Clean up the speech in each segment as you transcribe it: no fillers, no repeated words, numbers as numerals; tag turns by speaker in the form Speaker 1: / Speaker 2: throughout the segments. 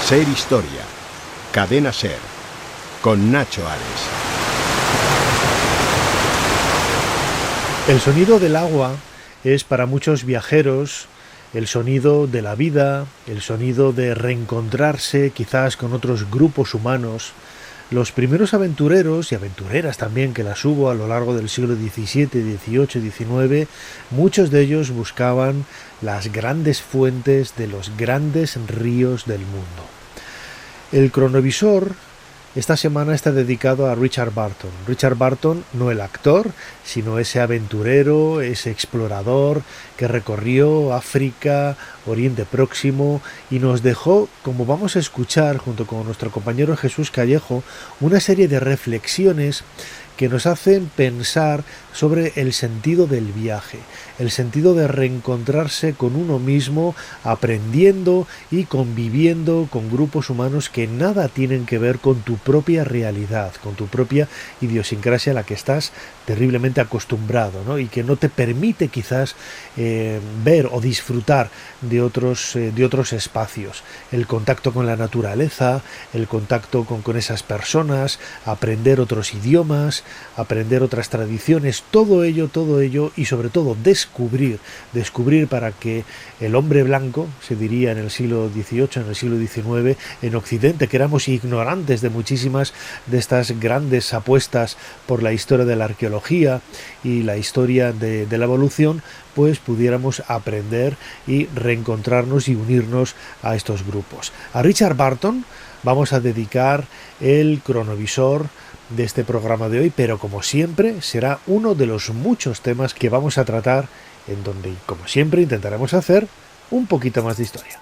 Speaker 1: Ser Historia, Cadena Ser, con Nacho Ares.
Speaker 2: El sonido del agua es para muchos viajeros el sonido de la vida, el sonido de reencontrarse quizás con otros grupos humanos. Los primeros aventureros y aventureras también, que las hubo a lo largo del siglo XVII, XVIII, XIX, muchos de ellos buscaban las grandes fuentes de los grandes ríos del mundo. El cronovisor esta semana está dedicado a Richard Burton. Richard Burton, no el actor, sino ese aventurero, ese explorador que recorrió África, Oriente Próximo y nos dejó, como vamos a escuchar junto con nuestro compañero Jesús Callejo, una serie de reflexiones que nos hacen pensar sobre el sentido del viaje, el sentido de reencontrarse con uno mismo, aprendiendo y conviviendo con grupos humanos que nada tienen que ver con tu propia realidad, con tu propia idiosincrasia a la que estás terriblemente acostumbrado, ¿no? Y que no te permite quizás ver o disfrutar de otros espacios. El contacto con la naturaleza, el contacto con esas personas, aprender otros idiomas, aprender otras tradiciones, todo ello y sobre todo descubrir para que el hombre blanco, se diría en el siglo XVIII, en el siglo XIX, en Occidente, que éramos ignorantes de muchísimas de estas grandes apuestas por la historia de la arqueología y la historia de la evolución, pues pudiéramos aprender y reencontrarnos y unirnos a estos grupos. A Richard Burton vamos a dedicar el cronovisor de este programa de hoy, pero como siempre será uno de los muchos temas que vamos a tratar, en donde, como siempre, intentaremos hacer un poquito más de historia.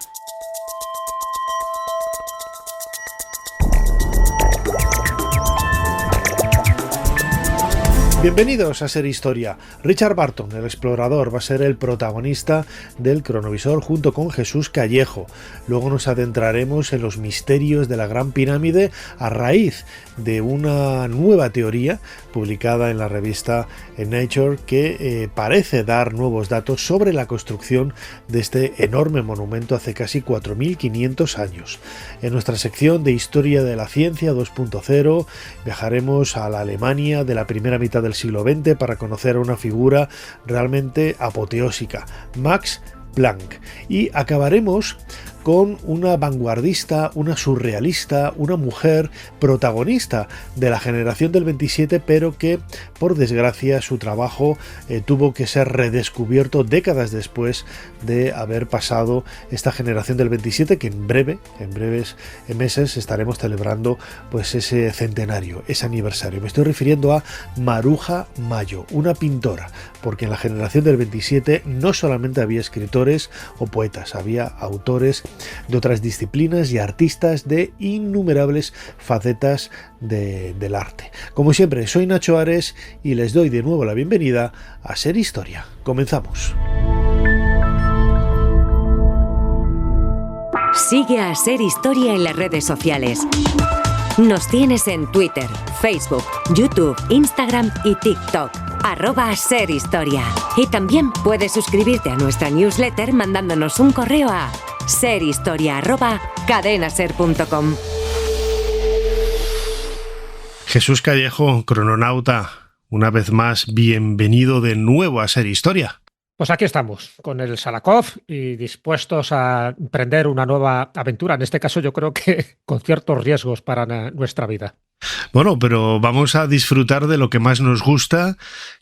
Speaker 2: Bienvenidos a Ser Historia. Richard Burton, el explorador, va a ser el protagonista del cronovisor junto con Jesús Callejo. Luego nos adentraremos en los misterios de la Gran Pirámide a raíz de una nueva teoría publicada en la revista Nature que parece dar nuevos datos sobre la construcción de este enorme monumento hace casi 4.500 años. En nuestra sección de Historia de la Ciencia 2.0 viajaremos a la Alemania de la primera mitad del siglo XX para conocer a una figura realmente apoteósica, Max Planck, y acabaremos con una vanguardista, una surrealista, una mujer protagonista de la generación del 27, pero que, por desgracia, su trabajo tuvo que ser redescubierto décadas después de haber pasado esta generación del 27, que en breves meses estaremos celebrando pues ese centenario, ese aniversario. Me estoy refiriendo a Maruja Mayo, una pintora, porque en la generación del 27 no solamente había escritores o poetas, había autores de otras disciplinas y artistas de innumerables facetas del arte. Como siempre, soy Nacho Ares y les doy de nuevo la bienvenida a Ser Historia. Comenzamos.
Speaker 3: Sigue a Ser Historia en las redes sociales. Nos tienes en Twitter, Facebook, YouTube, Instagram y TikTok. @Ser Historia. Y también puedes suscribirte a nuestra newsletter mandándonos un correo a serhistoria@cadenaser.com.
Speaker 2: Jesús Callejo, crononauta, una vez más, bienvenido de nuevo a Ser Historia.
Speaker 4: Pues aquí estamos, con el Salakov y dispuestos a emprender una nueva aventura. En este caso yo creo que con ciertos riesgos para nuestra vida.
Speaker 2: Bueno, pero vamos a disfrutar de lo que más nos gusta,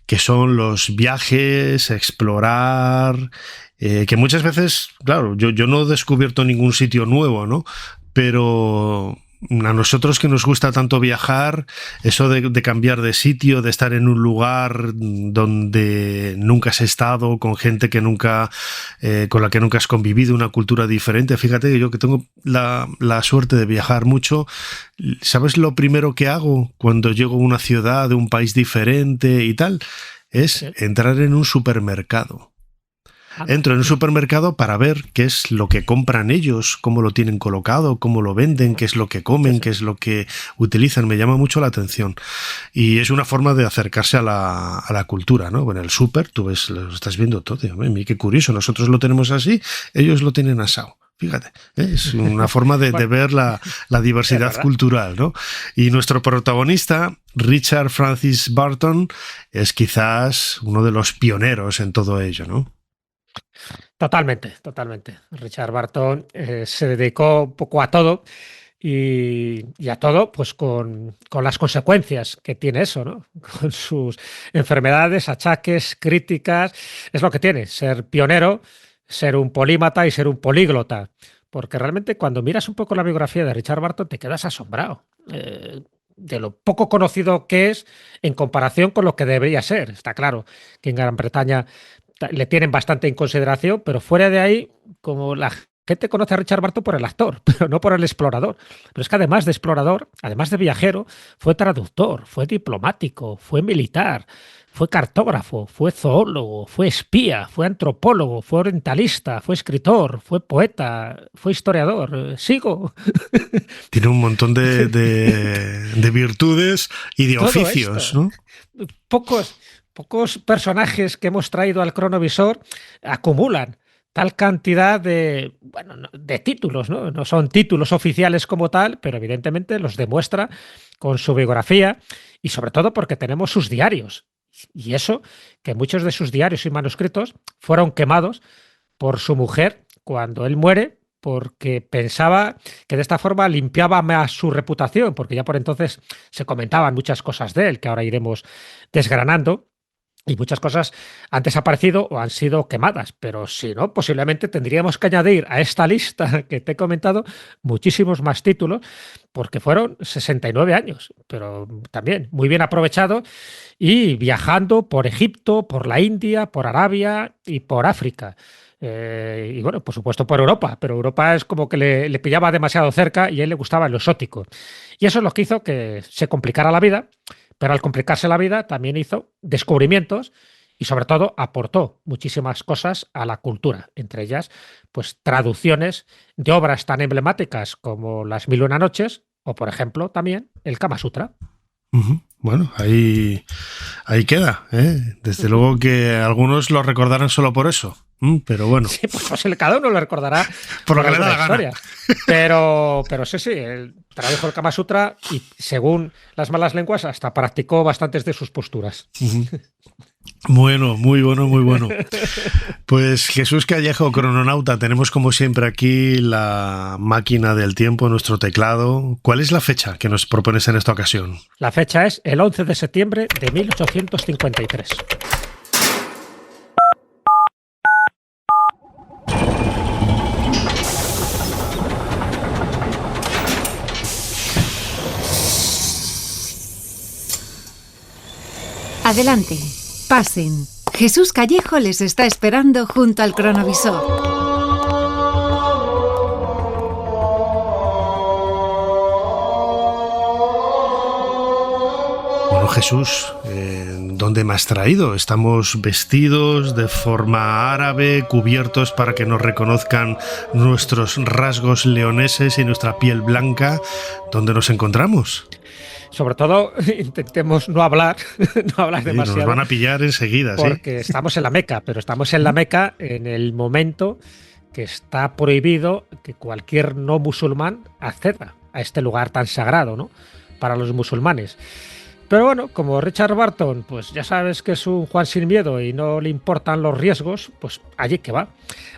Speaker 2: que son los viajes, explorar, que muchas veces, claro, yo no he descubierto ningún sitio nuevo, ¿no? Pero a nosotros que nos gusta tanto viajar, eso de cambiar de sitio, de estar en un lugar donde nunca has estado, con gente que nunca, con la que nunca has convivido, una cultura diferente. Fíjate, yo que tengo la suerte de viajar mucho, ¿sabes lo primero que hago cuando llego a una ciudad de un país diferente y tal? Es entrar en un supermercado. Entro en un supermercado para ver qué es lo que compran ellos, cómo lo tienen colocado, cómo lo venden, qué es lo que comen, qué es lo que utilizan. Me llama mucho la atención. Y es una forma de acercarse a la cultura, ¿no? En el súper tú ves, lo estás viendo todo. Qué curioso, nosotros lo tenemos así, ellos lo tienen asado.
Speaker 5: Fíjate, es una forma de ver la diversidad cultural, ¿no? Y nuestro protagonista, Richard Francis Burton, es quizás uno de los pioneros en todo ello, ¿no?
Speaker 4: Totalmente, totalmente. Richard Burton se dedicó un poco a todo y a todo pues con las consecuencias que tiene eso, ¿no? Con sus enfermedades, achaques, críticas. Es lo que tiene, ser pionero, ser un polímata y ser un políglota. Porque realmente cuando miras un poco la biografía de Richard Burton te quedas asombrado de lo poco conocido que es en comparación con lo que debería ser. Está claro que en Gran Bretaña le tienen bastante en consideración, pero fuera de ahí, como la gente conoce a Richard Burton por el actor, pero no por el explorador. Pero es que además de explorador, además de viajero, fue traductor, fue diplomático, fue militar, fue cartógrafo, fue zoólogo, fue espía, fue antropólogo, fue orientalista, fue escritor, fue poeta, fue historiador. Sigo.
Speaker 5: Tiene un montón de virtudes y de
Speaker 4: Todo
Speaker 5: oficios,
Speaker 4: esto,
Speaker 5: ¿no?
Speaker 4: Pocos personajes que hemos traído al cronovisor acumulan tal cantidad de, bueno, de títulos, ¿no? No son títulos oficiales como tal, pero evidentemente los demuestra con su biografía y sobre todo porque tenemos sus diarios. Y eso, que muchos de sus diarios y manuscritos fueron quemados por su mujer cuando él muere, porque pensaba que de esta forma limpiaba más su reputación, porque ya por entonces se comentaban muchas cosas de él, que ahora iremos desgranando. Y muchas cosas han desaparecido o han sido quemadas, pero si no, posiblemente tendríamos que añadir a esta lista que te he comentado muchísimos más títulos, porque fueron 69 años, pero también muy bien aprovechado y viajando por Egipto, por la India, por Arabia y por África. Y bueno, por supuesto por Europa, pero Europa es como que le pillaba demasiado cerca y a él le gustaba lo exótico. Y eso es lo que hizo que se complicara la vida. Pero al complicarse la vida también hizo descubrimientos y sobre todo aportó muchísimas cosas a la cultura, entre ellas pues traducciones de obras tan emblemáticas como Las Mil y una noches o por ejemplo también el Kama Sutra.
Speaker 5: Bueno, ahí queda, ¿eh? Desde luego que algunos lo recordarán solo por eso. Pero bueno.
Speaker 4: Sí, pues cada uno lo recordará
Speaker 5: por lo que le da la
Speaker 4: historia. Pero sí, él tradujo el Kama Sutra y según las malas lenguas hasta practicó bastantes de sus posturas.
Speaker 5: Bueno, muy bueno, muy bueno. Pues Jesús Callejo, crononauta, tenemos como siempre aquí la máquina del tiempo, nuestro teclado. ¿Cuál es la fecha que nos propones en esta ocasión?
Speaker 4: La fecha es el 11 de septiembre de 1853.
Speaker 6: Adelante, pasen. Jesús Callejo les está esperando junto al cronovisor.
Speaker 5: Bueno, Jesús, ¿dónde me has traído? Estamos vestidos de forma árabe, cubiertos para que nos reconozcan nuestros rasgos leoneses y nuestra piel blanca. ¿Dónde nos encontramos?
Speaker 4: Sobre todo, intentemos no hablar demasiado.
Speaker 5: Nos van a pillar enseguida,
Speaker 4: porque estamos en la Meca, pero estamos en la Meca en el momento que está prohibido que cualquier no musulmán acceda a este lugar tan sagrado, ¿no? Para los musulmanes. Pero bueno, como Richard Burton, pues ya sabes que es un Juan sin miedo y no le importan los riesgos, pues allí que va.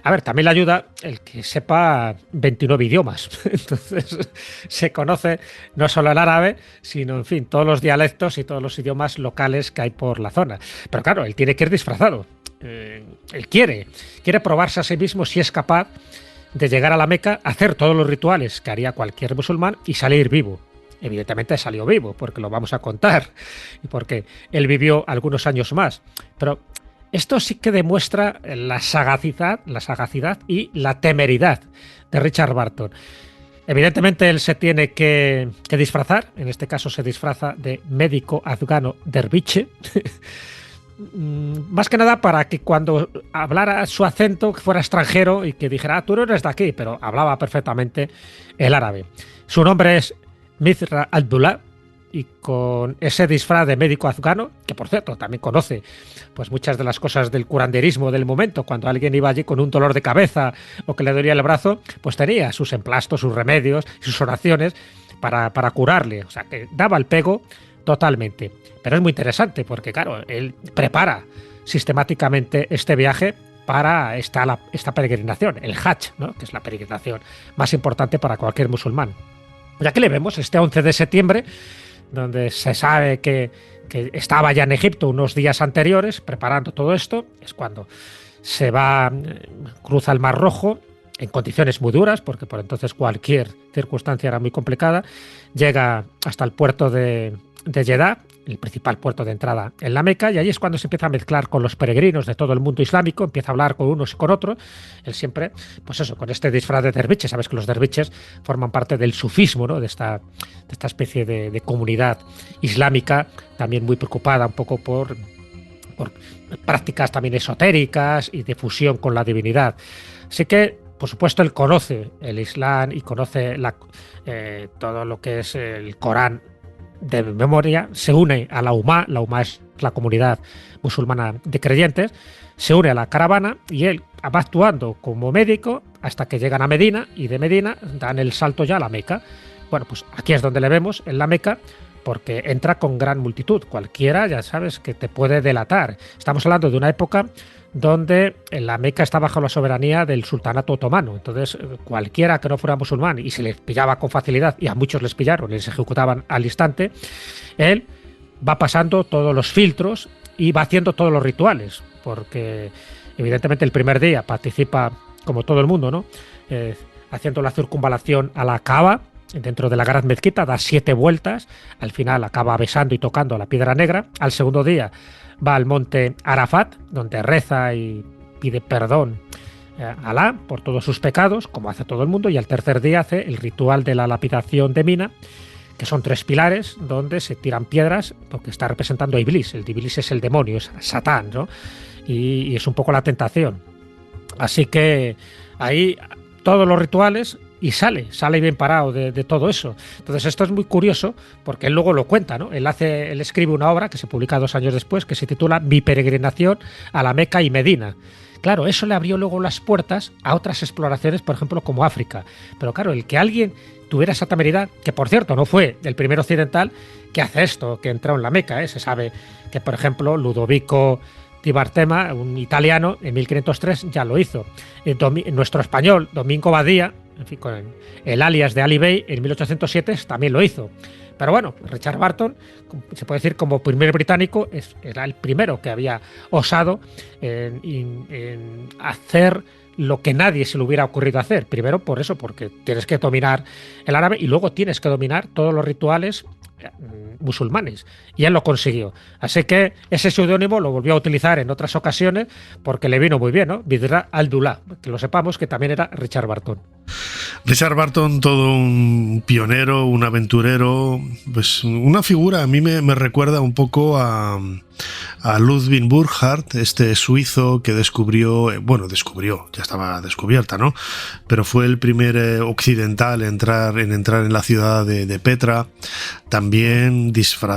Speaker 4: A ver, también le ayuda el que sepa 29 idiomas. Entonces se conoce no solo el árabe, sino, en fin, todos los dialectos y todos los idiomas locales que hay por la zona. Pero claro, él tiene que ir disfrazado. Él quiere probarse a sí mismo si es capaz de llegar a la Meca, hacer todos los rituales que haría cualquier musulmán y salir vivo. Evidentemente salió vivo, porque lo vamos a contar, y porque él vivió algunos años más. Pero esto sí que demuestra la sagacidad y la temeridad de Richard Burton. Evidentemente él se tiene que disfrazar, en este caso se disfraza de médico afgano derviche, más que nada para que cuando hablara su acento que fuera extranjero y que dijera, tú no eres de aquí, pero hablaba perfectamente el árabe. Su nombre es Mithra Abdullah y con ese disfraz de médico afgano, que por cierto también conoce pues muchas de las cosas del curanderismo del momento, cuando alguien iba allí con un dolor de cabeza o que le dolía el brazo, pues tenía sus emplastos, sus remedios, sus oraciones para curarle, o sea que daba el pego totalmente. Pero es muy interesante porque claro, él prepara sistemáticamente este viaje para esta peregrinación, el Hajj, ¿no? Que es la peregrinación más importante para cualquier musulmán. Ya que le vemos este 11 de septiembre, donde se sabe que estaba ya en Egipto unos días anteriores preparando todo esto, es cuando se va, cruza el Mar Rojo en condiciones muy duras, porque por entonces cualquier circunstancia era muy complicada, llega hasta el puerto de Jeddah, el principal puerto de entrada en la Meca, y allí es cuando se empieza a mezclar con los peregrinos de todo el mundo islámico, empieza a hablar con unos y con otros, él siempre, pues eso, con este disfraz de derviche. Sabes que los derviches forman parte del sufismo, ¿no? de esta especie de comunidad islámica, también muy preocupada un poco por prácticas también esotéricas y de fusión con la divinidad. Así que, por supuesto, él conoce el Islam y conoce todo lo que es el Corán de memoria, se une a la UMA es la comunidad musulmana de creyentes, se une a la caravana y él va actuando como médico hasta que llegan a Medina y de Medina dan el salto ya a la Meca. Bueno, pues aquí es donde le vemos en la Meca, porque entra con gran multitud, cualquiera ya sabes que te puede delatar. Estamos hablando de una época donde la Meca está bajo la soberanía del sultanato otomano, entonces cualquiera que no fuera musulmán y se les pillaba con facilidad, y a muchos les pillaron y les ejecutaban al instante, él va pasando todos los filtros y va haciendo todos los rituales, porque evidentemente el primer día participa como todo el mundo, ¿no? Haciendo la circunvalación a la Kaaba, dentro de la gran mezquita, da 7 vueltas, al final acaba besando y tocando la piedra negra. Al segundo día va al monte Arafat, donde reza y pide perdón a Alá por todos sus pecados, como hace todo el mundo, y al tercer día hace el ritual de la lapidación de Mina, que son 3 pilares donde se tiran piedras, porque está representando a Iblis. El Iblis es el demonio, es Satán, ¿no? Y es un poco la tentación. Así que ahí todos los rituales y sale bien parado de todo eso. Entonces esto es muy curioso porque él luego lo cuenta, ¿no? Él escribe una obra que se publica 2 años después que se titula Mi peregrinación a la Meca y Medina. Claro, eso le abrió luego las puertas a otras exploraciones, por ejemplo, como África. Pero claro, el que alguien tuviera esa temeridad, que por cierto no fue el primer occidental que hace esto, que entró en la Meca, ¿eh? Se sabe que, por ejemplo, Ludovico di Bartema, un italiano, en 1503 ya lo hizo. Nuestro español, Domingo Badía, en fin, con el alias de Ali Bey, en 1807 también lo hizo. Pero bueno, Richard Barton, se puede decir como primer británico, era el primero que había osado en hacer lo que nadie se le hubiera ocurrido hacer. Primero por eso, porque tienes que dominar el árabe y luego tienes que dominar todos los rituales musulmanes, y él lo consiguió. Así que ese seudónimo lo volvió a utilizar en otras ocasiones porque le vino muy bien, ¿no? Bidra al-Dullah, que lo sepamos que también era Richard Barton.
Speaker 5: Richard Barton, todo un pionero, un aventurero, pues una figura, a mí me recuerda un poco a Ludwig Burckhardt, este suizo que descubrió, ya estaba descubierta, ¿no? Pero fue el primer occidental en entrar en la ciudad de Petra, también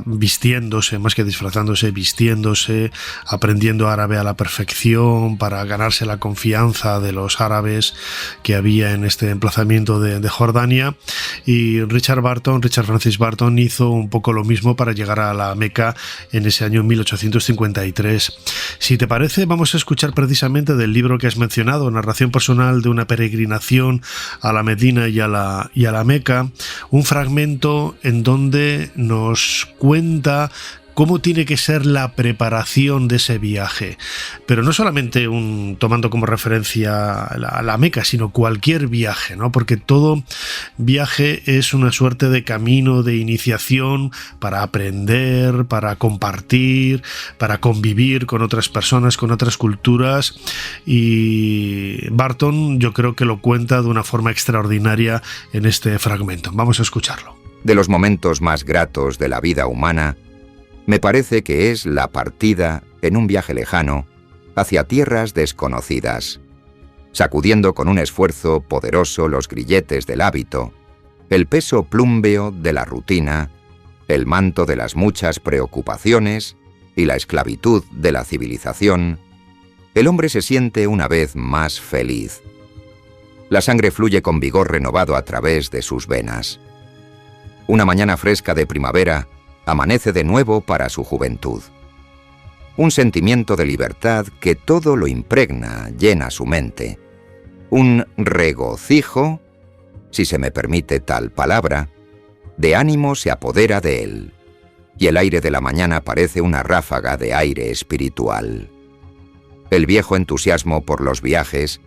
Speaker 5: vistiéndose, más que disfrazándose, vistiéndose, aprendiendo árabe a la perfección para ganarse la confianza de los árabes que había en este emplazamiento de Jordania. Y Richard Francis Barton hizo un poco lo mismo para llegar a la Meca en ese año 1853. Si te parece, vamos a escuchar precisamente del libro que has mencionado, Narración personal de una peregrinación a la Medina y a la Meca, un fragmento en donde nos cuenta cómo tiene que ser la preparación de ese viaje. Pero no solamente tomando como referencia la Meca, sino cualquier viaje, ¿no? Porque todo viaje es una suerte de camino de iniciación para aprender, para compartir, para convivir con otras personas, con otras culturas. Y Barton, yo creo que lo cuenta de una forma extraordinaria en este fragmento. Vamos a escucharlo.
Speaker 7: De los momentos más gratos de la vida humana, me parece que es la partida en un viaje lejano hacia tierras desconocidas, sacudiendo con un esfuerzo poderoso los grilletes del hábito, el peso plúmbeo de la rutina el manto de las muchas preocupaciones y la esclavitud de la civilización, el hombre se siente una vez más feliz. La sangre fluye con vigor renovado a través de sus venas. Una mañana fresca de primavera amanece de nuevo para su juventud. Un sentimiento de libertad que todo lo impregna, llena su mente. Un regocijo, si se me permite tal palabra, de ánimo se apodera de él, y el aire de la mañana parece una ráfaga de aire espiritual. El viejo entusiasmo por los viajes,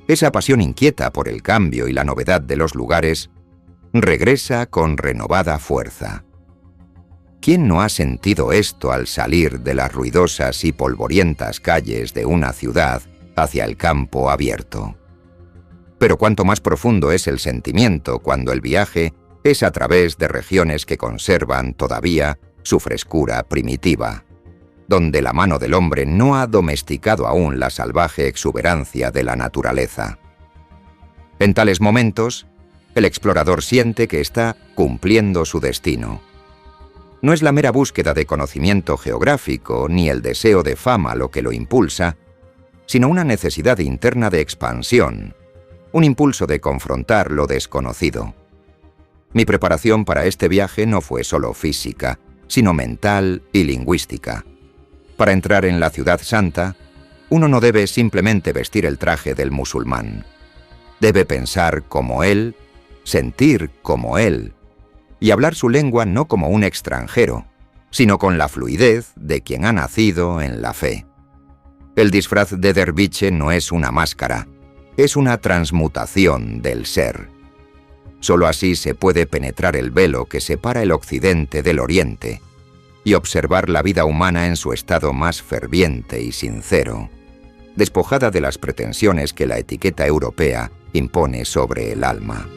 Speaker 7: esa pasión inquieta por el cambio y la novedad de los lugares, regresa con renovada fuerza. ¿Quién no ha sentido esto al salir de las ruidosas y polvorientas calles de una ciudad hacia el campo abierto? Pero cuánto más profundo es el sentimiento cuando el viaje es a través de regiones que conservan todavía su frescura primitiva, donde la mano del hombre no ha domesticado aún la salvaje exuberancia de la naturaleza. En tales momentos, el explorador siente que está cumpliendo su destino. No es la mera búsqueda de conocimiento geográfico ni el deseo de fama lo que lo impulsa, sino una necesidad interna de expansión, un impulso de confrontar lo desconocido. Mi preparación para este viaje no fue solo física, sino mental y lingüística. Para entrar en la ciudad santa, uno no debe simplemente vestir el traje del musulmán. Debe pensar como él, sentir como él, y hablar su lengua no como un extranjero, sino con la fluidez de quien ha nacido en la fe. El disfraz de derviche no es una máscara, es una transmutación del ser. Solo así se puede penetrar el velo que separa el occidente del oriente y observar la vida humana en su estado más ferviente y sincero, despojada de las pretensiones que la etiqueta europea impone sobre el alma.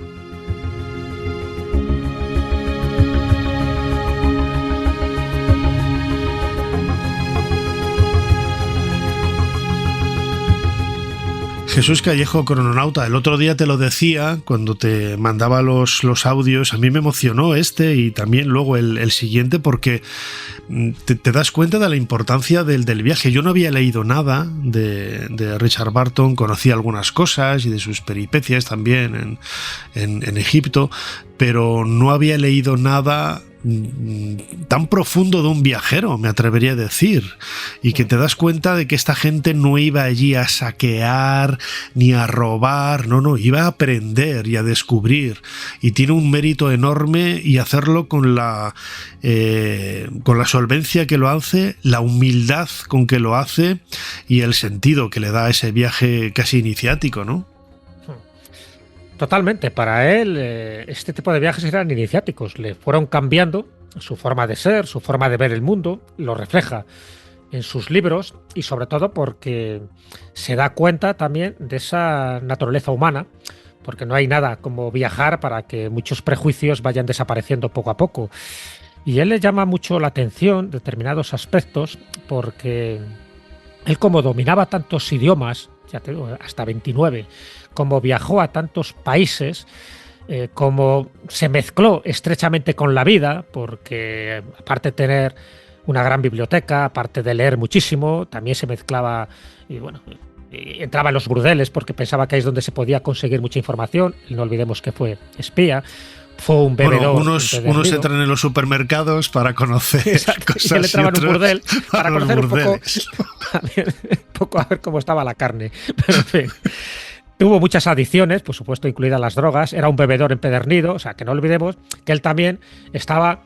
Speaker 5: Jesús Callejo, crononauta, el otro día te lo decía cuando te mandaba los audios, a mí me emocionó este y también luego el siguiente porque te das cuenta de la importancia del viaje. Yo no había leído nada de Richard Burton, conocía algunas cosas y de sus peripecias también en Egipto, pero no había leído nada tan profundo de un viajero, me atrevería a decir, y que te das cuenta de que esta gente no iba allí a saquear ni a robar, no, iba a aprender y a descubrir, y tiene un mérito enorme, y hacerlo con la solvencia que lo hace, la humildad con que lo hace y el sentido que le da a ese viaje casi iniciático, ¿no?
Speaker 4: Totalmente, para él este tipo de viajes eran iniciáticos, le fueron cambiando su forma de ser, su forma de ver el mundo, lo refleja en sus libros y sobre todo porque se da cuenta también de esa naturaleza humana, porque no hay nada como viajar para que muchos prejuicios vayan desapareciendo poco a poco. Y él le llama mucho la atención determinados aspectos porque él, como dominaba tantos idiomas, ya te digo, hasta 29, como viajó a tantos países, como se mezcló estrechamente con la vida, porque aparte de tener una gran biblioteca, aparte de leer muchísimo, también se mezclaba y bueno, entraba en los burdeles porque pensaba que ahí es donde se podía conseguir mucha información. Y no olvidemos que fue espía. Fue un bebedor.
Speaker 5: Bueno, unos entran en los supermercados para conocer cosas,
Speaker 4: y él entraba en un burdel para conocer un poco a ver cómo estaba la carne. Pero en fin, tuvo muchas adicciones, por supuesto, incluidas las drogas. Era un bebedor empedernido, o sea, que no olvidemos que él también estaba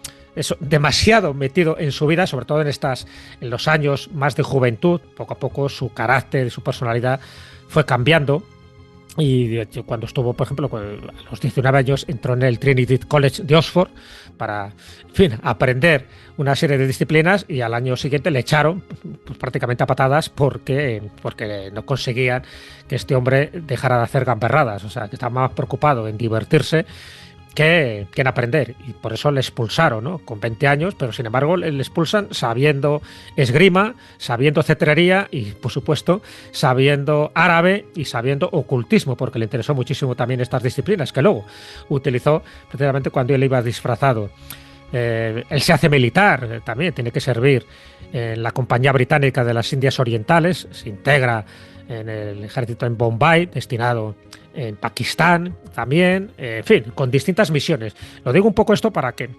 Speaker 4: demasiado metido en su vida, sobre todo en los años más de juventud. Poco a poco su carácter y su personalidad fue cambiando. Y cuando estuvo, por ejemplo, a los 19 años, entró en el Trinity College de Oxford para, en fin, aprender una serie de disciplinas, y al año siguiente le echaron pues, prácticamente a patadas porque no conseguían que este hombre dejara de hacer gamberradas. O sea, que estaba más preocupado en divertirse que en aprender, y por eso le expulsaron, ¿no? Con 20 años, pero sin embargo le expulsan sabiendo esgrima, sabiendo cetrería y, por supuesto, sabiendo árabe y sabiendo ocultismo, porque le interesó muchísimo también estas disciplinas, que luego utilizó precisamente cuando él iba disfrazado Él se hace militar, también tiene que servir en la Compañía Británica de las Indias Orientales, se integra en el ejército en Bombay, destinado en Pakistán también, en fin, con distintas misiones. Lo digo un poco esto para que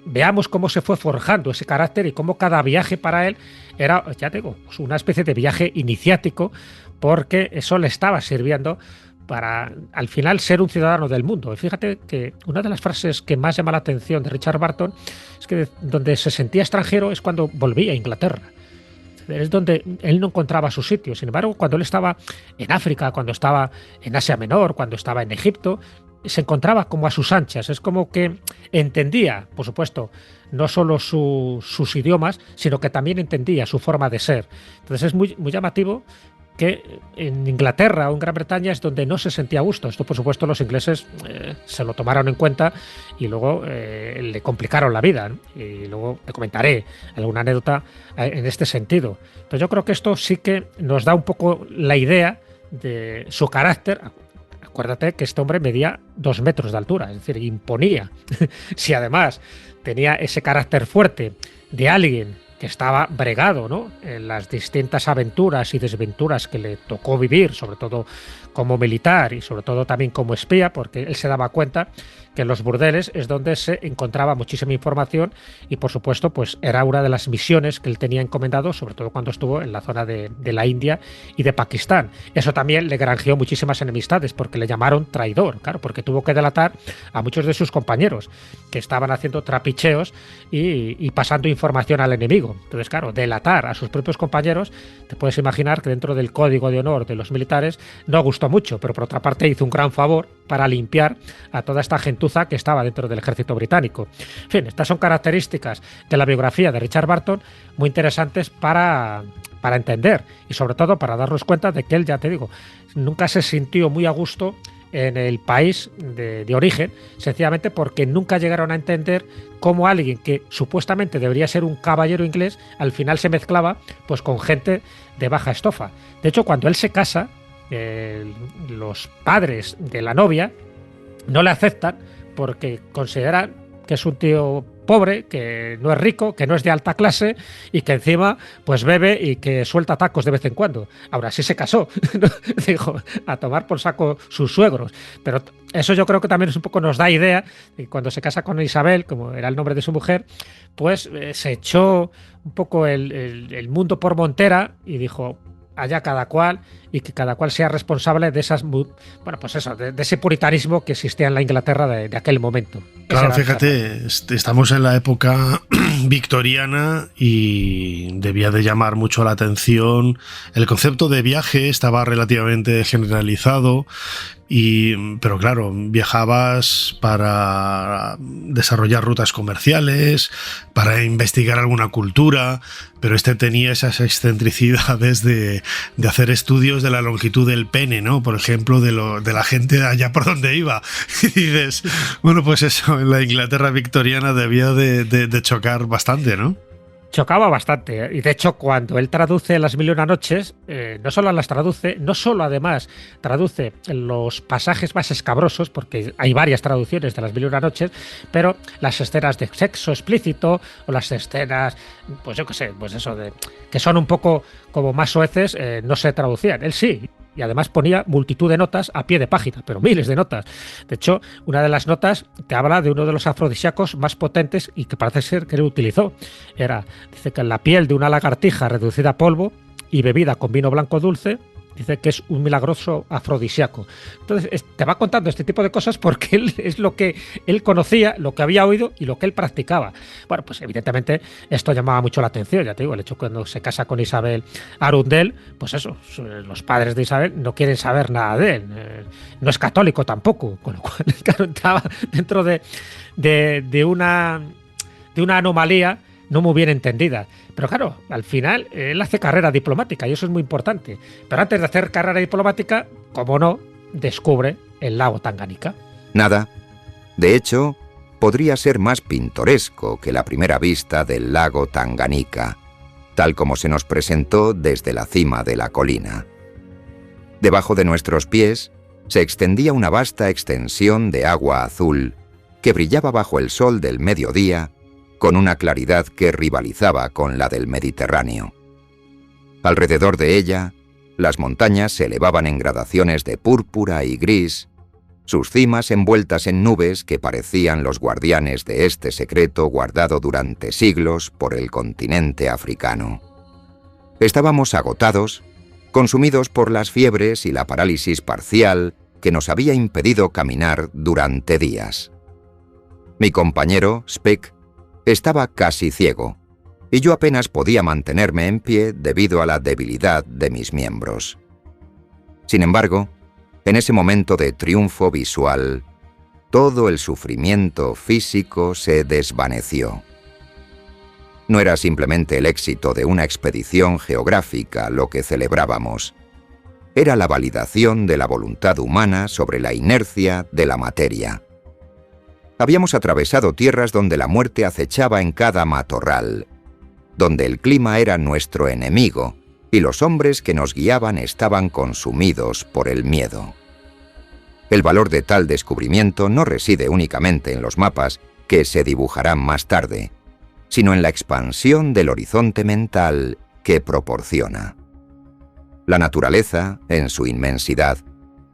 Speaker 4: veamos cómo se fue forjando ese carácter y cómo cada viaje para él era, ya digo, pues una especie de viaje iniciático, porque eso le estaba sirviendo para, al final, ser un ciudadano del mundo. Y fíjate que una de las frases que más llama la atención de Richard Burton es que donde se sentía extranjero es cuando volvía a Inglaterra. Es donde él no encontraba su sitio. Sin embargo, cuando él estaba en África, cuando estaba en Asia Menor, cuando estaba en Egipto, se encontraba como a sus anchas. Es como que entendía, por supuesto, no solo sus idiomas, sino que también entendía su forma de ser. Entonces es muy, muy llamativo que en Inglaterra o en Gran Bretaña es donde no se sentía a gusto. Esto, por supuesto, los ingleses se lo tomaron en cuenta y luego le complicaron la vida, ¿no? Y luego te comentaré alguna anécdota en este sentido. Entonces yo creo que esto sí que nos da un poco la idea de su carácter. Acuérdate que este hombre medía 2 metros de altura, es decir, imponía. Si además tenía ese carácter fuerte de alguien que estaba bregado, ¿no?, en las distintas aventuras y desventuras que le tocó vivir, sobre todo como militar y sobre todo también como espía, porque él se daba cuenta que en los burdeles es donde se encontraba muchísima información y, por supuesto, pues era una de las misiones que él tenía encomendado, sobre todo cuando estuvo en la zona de la India y de Pakistán. Eso también le granjeó muchísimas enemistades, porque le llamaron traidor, claro, porque tuvo que delatar a muchos de sus compañeros que estaban haciendo trapicheos y pasando información al enemigo. Entonces, claro, delatar a sus propios compañeros, te puedes imaginar que dentro del código de honor de los militares no gustó mucho, pero por otra parte hizo un gran favor para limpiar a toda esta gentuza que estaba dentro del ejército británico. En fin, estas son características de la biografía de Richard Burton muy interesantes para entender y sobre todo para darnos cuenta de que él, ya te digo, nunca se sintió muy a gusto en el país de origen, sencillamente porque nunca llegaron a entender cómo alguien que supuestamente debería ser un caballero inglés al final se mezclaba pues con gente de baja estofa. De hecho, cuando él se casa, los padres de la novia no le aceptan porque consideran que es un tío pobre, que no es rico, que no es de alta clase y que encima pues bebe y que suelta tacos de vez en cuando. Ahora sí se casó, ¿no? Dijo, a tomar por saco sus suegros. Pero eso yo creo que también es un poco nos da idea de que cuando se casa con Isabel, como era el nombre de su mujer, pues se echó un poco el mundo por montera y dijo, allá cada cual, y que cada cual sea responsable de esas, bueno, pues eso, de ese puritanismo que existía en la Inglaterra de aquel momento.
Speaker 5: Claro, fíjate, estamos en la época victoriana y debía de llamar mucho la atención. El concepto de viaje estaba relativamente generalizado, pero claro, viajabas para desarrollar rutas comerciales, para investigar alguna cultura, pero este tenía esas excentricidades de hacer estudios de la longitud del pene, ¿no? Por ejemplo, de la gente de allá por donde iba. Y dices, bueno, pues eso en la Inglaterra victoriana debía de chocar bastante, ¿no?
Speaker 4: Chocaba bastante, y de hecho cuando él traduce Las Mil y una Noches, no solo las traduce, no solo además traduce los pasajes más escabrosos, porque hay varias traducciones de Las Mil y una Noches, pero las escenas de sexo explícito o las escenas, pues yo qué sé, pues eso, que son un poco como más soeces, no se traducían. Él sí. Y además ponía multitud de notas a pie de página, pero miles de notas. De hecho, una de las notas te habla de uno de los afrodisíacos más potentes y que parece ser que él utilizó. Dice que en la piel de una lagartija reducida a polvo y bebida con vino blanco dulce, dice que es un milagroso afrodisíaco. Entonces, te va contando este tipo de cosas porque él es lo que él conocía, lo que había oído y lo que él practicaba. Bueno, pues evidentemente esto llamaba mucho la atención, ya te digo, el hecho cuando se casa con Isabel Arundel, pues eso, los padres de Isabel no quieren saber nada de él. No es católico tampoco, con lo cual, claro, estaba dentro de una anomalía no muy bien entendida. Pero claro, al final él hace carrera diplomática y eso es muy importante. Pero antes de hacer carrera diplomática, como no, descubre el lago Tanganica.
Speaker 7: Nada. De hecho, podría ser más pintoresco que la primera vista del lago Tanganica, tal como se nos presentó desde la cima de la colina. Debajo de nuestros pies se extendía una vasta extensión de agua azul que brillaba bajo el sol del mediodía con una claridad que rivalizaba con la del Mediterráneo. Alrededor de ella, las montañas se elevaban en gradaciones de púrpura y gris, sus cimas envueltas en nubes que parecían los guardianes de este secreto guardado durante siglos por el continente africano. Estábamos agotados, consumidos por las fiebres y la parálisis parcial que nos había impedido caminar durante días. Mi compañero, Spick, estaba casi ciego, y yo apenas podía mantenerme en pie debido a la debilidad de mis miembros. Sin embargo, en ese momento de triunfo visual, todo el sufrimiento físico se desvaneció. No era simplemente el éxito de una expedición geográfica lo que celebrábamos. Era la validación de la voluntad humana sobre la inercia de la materia. Habíamos atravesado tierras donde la muerte acechaba en cada matorral, donde el clima era nuestro enemigo y los hombres que nos guiaban estaban consumidos por el miedo. El valor de tal descubrimiento no reside únicamente en los mapas que se dibujarán más tarde, sino en la expansión del horizonte mental que proporciona. La naturaleza, en su inmensidad,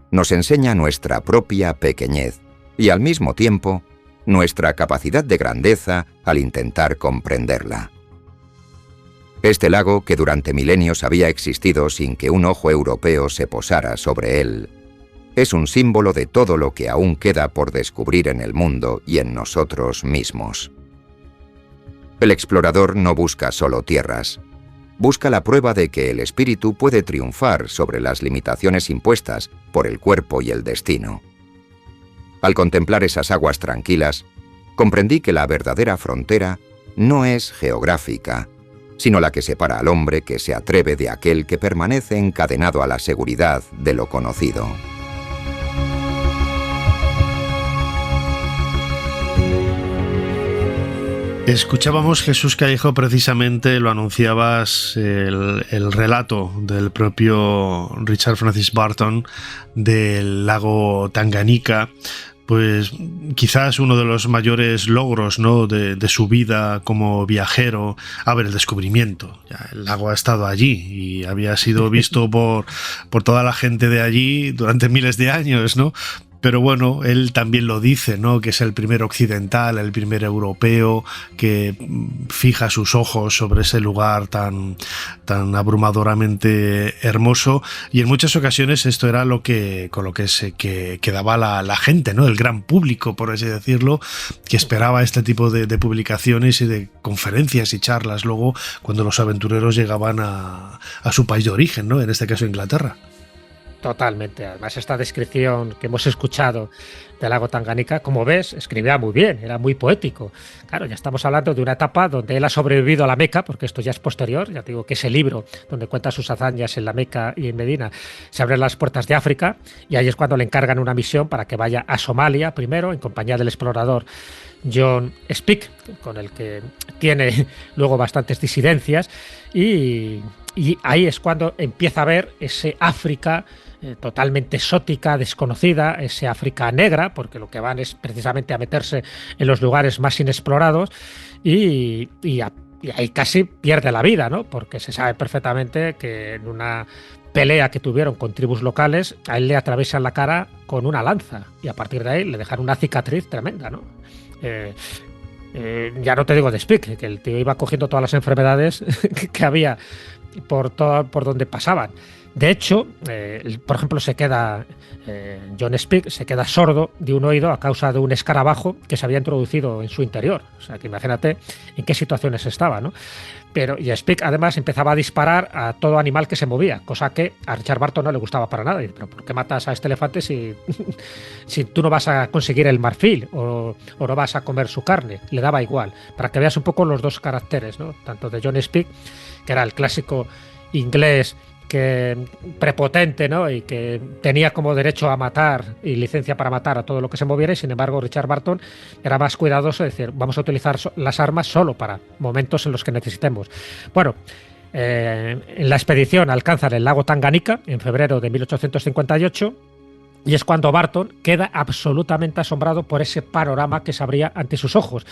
Speaker 7: nos enseña nuestra propia pequeñez y al mismo tiempo nuestra capacidad de grandeza al intentar comprenderla. Este lago, que durante milenios había existido sin que un ojo europeo se posara sobre él, es un símbolo de todo lo que aún queda por descubrir en el mundo y en nosotros mismos. El explorador no busca solo tierras, busca la prueba de que el espíritu puede triunfar sobre las limitaciones impuestas por el cuerpo y el destino. Al contemplar esas aguas tranquilas, comprendí que la verdadera frontera no es geográfica, sino la que separa al hombre que se atreve de aquel que permanece encadenado a la seguridad de lo conocido.
Speaker 5: Escuchábamos, Jesús Callejo, precisamente lo anunciabas, el relato del propio Richard Francis Burton del lago Tanganika, pues quizás uno de los mayores logros, ¿no?, de su vida como viajero. A ver, el descubrimiento. Ya, el lago ha estado allí y había sido visto por toda la gente de allí durante miles de años, ¿no? Pero bueno, él también lo dice, ¿no?, que es el primer occidental, el primer europeo que fija sus ojos sobre ese lugar tan abrumadoramente hermoso, y en muchas ocasiones esto era con lo que se quedaba la gente, ¿no?, el gran público, por así decirlo, que esperaba este tipo de publicaciones y de conferencias y charlas luego cuando los aventureros llegaban a su país de origen, ¿no?, en este caso Inglaterra.
Speaker 4: Totalmente. Además, esta descripción que hemos escuchado del lago Tanganika, como ves, escribía muy bien, era muy poético. Claro, ya estamos hablando de una etapa donde él ha sobrevivido a la Meca, porque esto ya es posterior. Ya te digo que ese libro, donde cuenta sus hazañas en la Meca y en Medina, se abren las puertas de África, y ahí es cuando le encargan una misión para que vaya a Somalia primero, en compañía del explorador John Speke, con el que tiene luego bastantes disidencias, y ahí es cuando empieza a ver ese África totalmente exótica, desconocida, ese África negra, porque lo que van es precisamente a meterse en los lugares más inexplorados, y ahí casi pierde la vida, ¿no?, porque se sabe perfectamente que en una pelea que tuvieron con tribus locales, a él le atraviesan la cara con una lanza, y a partir de ahí le dejan una cicatriz tremenda, ¿no? Ya no te digo de Speke, que el tío iba cogiendo todas las enfermedades que había por donde pasaban. De hecho, por ejemplo, John Speke se queda sordo de un oído a causa de un escarabajo que se había introducido en su interior. O sea, que imagínate en qué situaciones estaba, ¿no? Y Speke además empezaba a disparar a todo animal que se movía, cosa que a Richard Burton no le gustaba para nada. Y dice, ¿pero por qué matas a este elefante si tú no vas a conseguir el marfil o no vas a comer su carne? Le daba igual. Para que veas un poco los dos caracteres, ¿no?, tanto de John Speke, que era el clásico inglés que prepotente, ¿no?, y que tenía como derecho a matar y licencia para matar a todo lo que se moviera, y sin embargo Richard Burton era más cuidadoso, es decir, vamos a utilizar las armas solo para momentos en los que necesitemos. Bueno, en la expedición alcanzan el lago Tanganika en febrero de 1858, y es cuando Burton queda absolutamente asombrado por ese panorama que se abría ante sus ojos.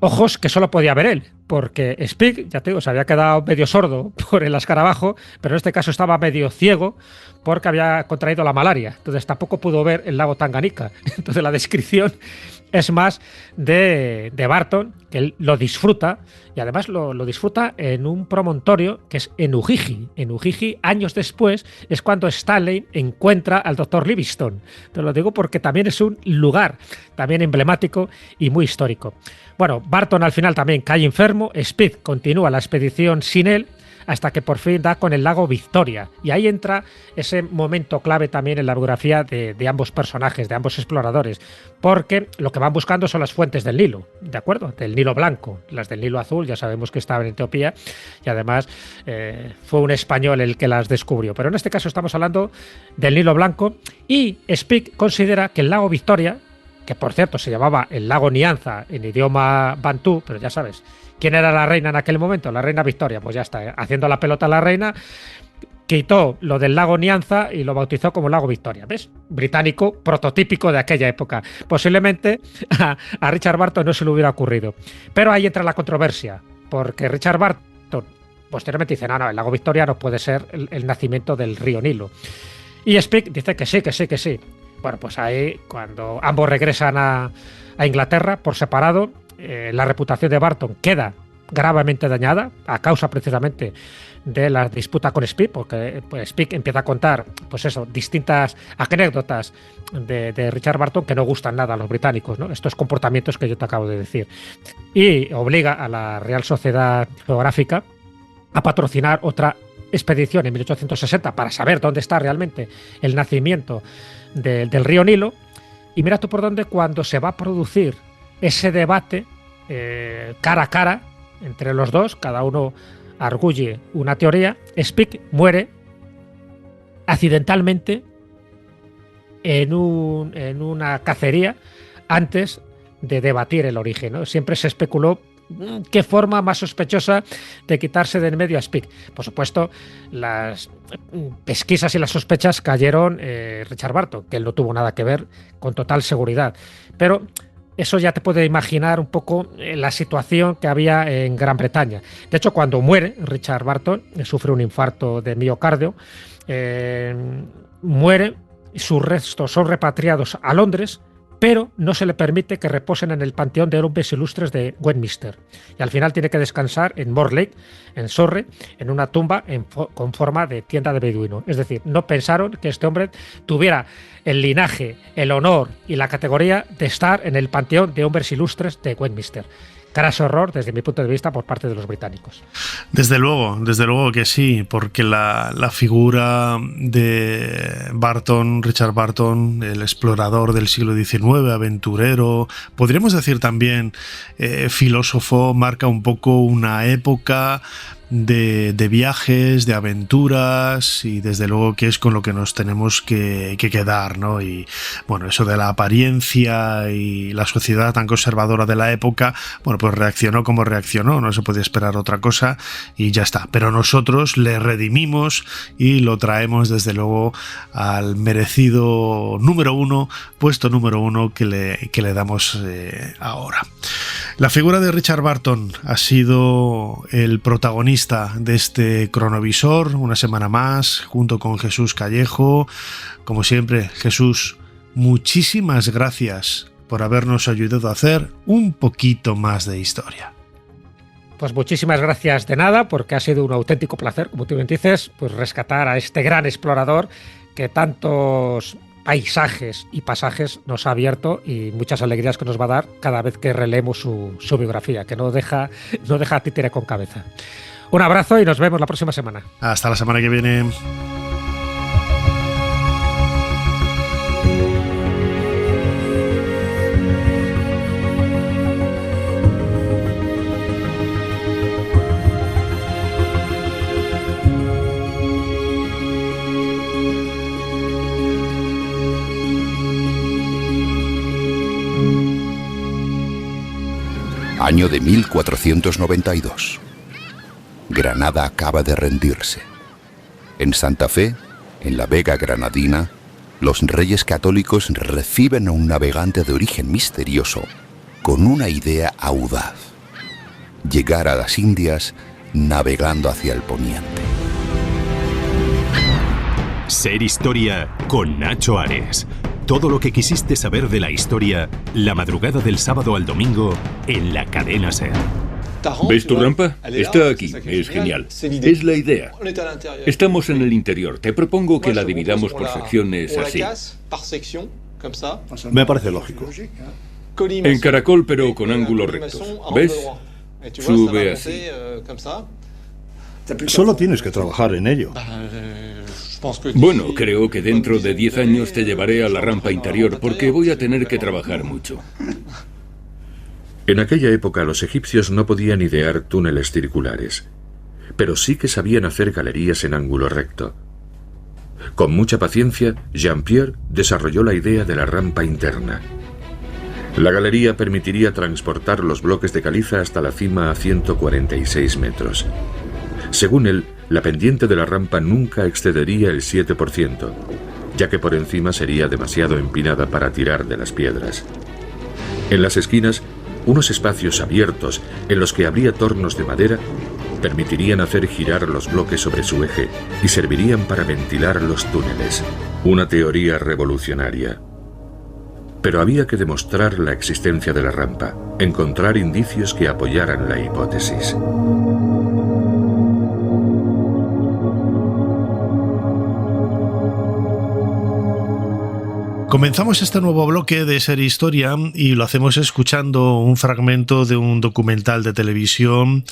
Speaker 4: Ojos que solo podía ver él, porque Speke, ya te digo, se había quedado medio sordo por el escarabajo, pero en este caso estaba medio ciego porque había contraído la malaria. Entonces tampoco pudo ver el lago Tanganica. Entonces la descripción es más de Barton, que él lo disfruta, y además lo disfruta en un promontorio que es en Ujiji. En Ujiji, años después, es cuando Stanley encuentra al Dr. Livingstone. Te lo digo porque también es un lugar también emblemático y muy histórico. Bueno, Barton al final también cae enfermo, Speed continúa la expedición sin él, hasta que por fin da con el lago Victoria. Y ahí entra ese momento clave también en la biografía de ambos personajes, de ambos exploradores, porque lo que van buscando son las fuentes del Nilo, ¿de acuerdo? Del Nilo blanco. Las del Nilo azul ya sabemos que estaban en Etiopía y además fue un español el que las descubrió. Pero en este caso estamos hablando del Nilo blanco y Speke considera que el lago Victoria, que por cierto se llamaba el lago Nyanza en idioma bantú, pero ya sabes, ¿quién era la reina en aquel momento? La reina Victoria, pues ya está, haciendo la pelota a la reina, quitó lo del lago Nyanza y lo bautizó como lago Victoria, ¿ves? Británico, prototípico de aquella época. Posiblemente a Richard Barton no se le hubiera ocurrido. Pero ahí entra la controversia, porque Richard Barton posteriormente dice, no, el lago Victoria no puede ser el nacimiento del río Nilo. Y Speke dice que sí, que sí, que sí. Bueno, pues ahí, cuando ambos regresan a Inglaterra por separado, la reputación de Barton queda gravemente dañada a causa precisamente de la disputa con Speke, porque pues, Speke empieza a contar pues eso, distintas anécdotas de Richard Barton que no gustan nada a los británicos, ¿no? Estos comportamientos que yo te acabo de decir. Y obliga a la Real Sociedad Geográfica a patrocinar otra expedición en 1860 para saber dónde está realmente el nacimiento del río Nilo. Y mira tú por dónde, cuando se va a producir ese debate cara a cara entre los dos, cada uno arguye una teoría, Speke muere accidentalmente en una cacería antes de debatir el origen, ¿no? Siempre se especuló qué forma más sospechosa de quitarse de en medio a Speke. Por supuesto, las pesquisas y las sospechas cayeron Richard Barton, que él no tuvo nada que ver con total seguridad. Pero eso ya te puede imaginar un poco la situación que había en Gran Bretaña. De hecho, cuando muere Richard Barton, sufre un infarto de miocardio, muere, sus restos son repatriados a Londres, pero no se le permite que reposen en el Panteón de Hombres Ilustres de Westminster. Y al final tiene que descansar en Morlake, en Surrey, en una tumba con forma de tienda de beduino. Es decir, no pensaron que este hombre tuviera el linaje, el honor y la categoría de estar en el Panteón de Hombres Ilustres de Westminster. Craso error desde mi punto de vista por parte de los británicos.
Speaker 5: Desde luego que sí, porque la figura de Barton, Richard Barton, el explorador del siglo XIX, aventurero, podríamos decir también filósofo, marca un poco una época de viajes, de aventuras, y desde luego que es con lo que nos tenemos que quedar, ¿no? Y bueno, eso de la apariencia y la sociedad tan conservadora de la época, bueno, pues reaccionó como reaccionó, no se podía esperar otra cosa y ya está. Pero nosotros le redimimos y lo traemos desde luego al merecido puesto número uno que le damos ahora. La figura de Richard Barton ha sido el protagonista de este cronovisor una semana más, junto con Jesús Callejo. Como siempre, Jesús, muchísimas gracias por habernos ayudado a hacer un poquito más de historia.
Speaker 4: Pues muchísimas gracias de nada, porque ha sido un auténtico placer, como tú bien dices, pues rescatar a este gran explorador que tantos paisajes y pasajes nos ha abierto y muchas alegrías que nos va a dar cada vez que releemos su biografía, que no deja títere con cabeza. Un abrazo y nos vemos la próxima semana.
Speaker 5: Hasta la semana que viene.
Speaker 7: Año de 1492. Granada acaba de rendirse. En Santa Fe, en la Vega Granadina, los reyes católicos reciben a un navegante de origen misterioso con una idea audaz.
Speaker 8: llegar a las Indias navegando hacia el poniente.
Speaker 9: Ser Historia con Nacho Ares. Todo lo que quisiste saber de la historia, la madrugada del sábado al domingo, en la cadena SER.
Speaker 10: ¿Ves tu rampa? Está aquí, es genial. Es la idea. Estamos en el interior. Te propongo que la dividamos por secciones así.
Speaker 11: Me parece lógico.
Speaker 10: En caracol, pero con ángulos rectos. ¿Ves? Sube así.
Speaker 11: Solo tienes que trabajar en ello.
Speaker 10: Bueno, creo que dentro de 10 años te llevaré a la rampa interior porque voy a tener que trabajar mucho.
Speaker 12: En aquella época los egipcios no podían idear túneles circulares, pero sí que sabían hacer galerías en ángulo recto. Con mucha paciencia, Jean-Pierre desarrolló la idea de la rampa interna. La galería permitiría transportar los bloques de caliza hasta la cima a 146 metros. Según él, la pendiente de la rampa nunca excedería el 7%, ya que por encima sería demasiado empinada para tirar de las piedras. En las esquinas, unos espacios abiertos en los que habría tornos de madera permitirían hacer girar los bloques sobre su eje y servirían para ventilar los túneles. Una teoría revolucionaria. Pero había que demostrar la existencia de la rampa, encontrar indicios que apoyaran la hipótesis.
Speaker 5: Comenzamos este nuevo bloque de Ser Historia y lo hacemos escuchando un fragmento de un documental de televisión,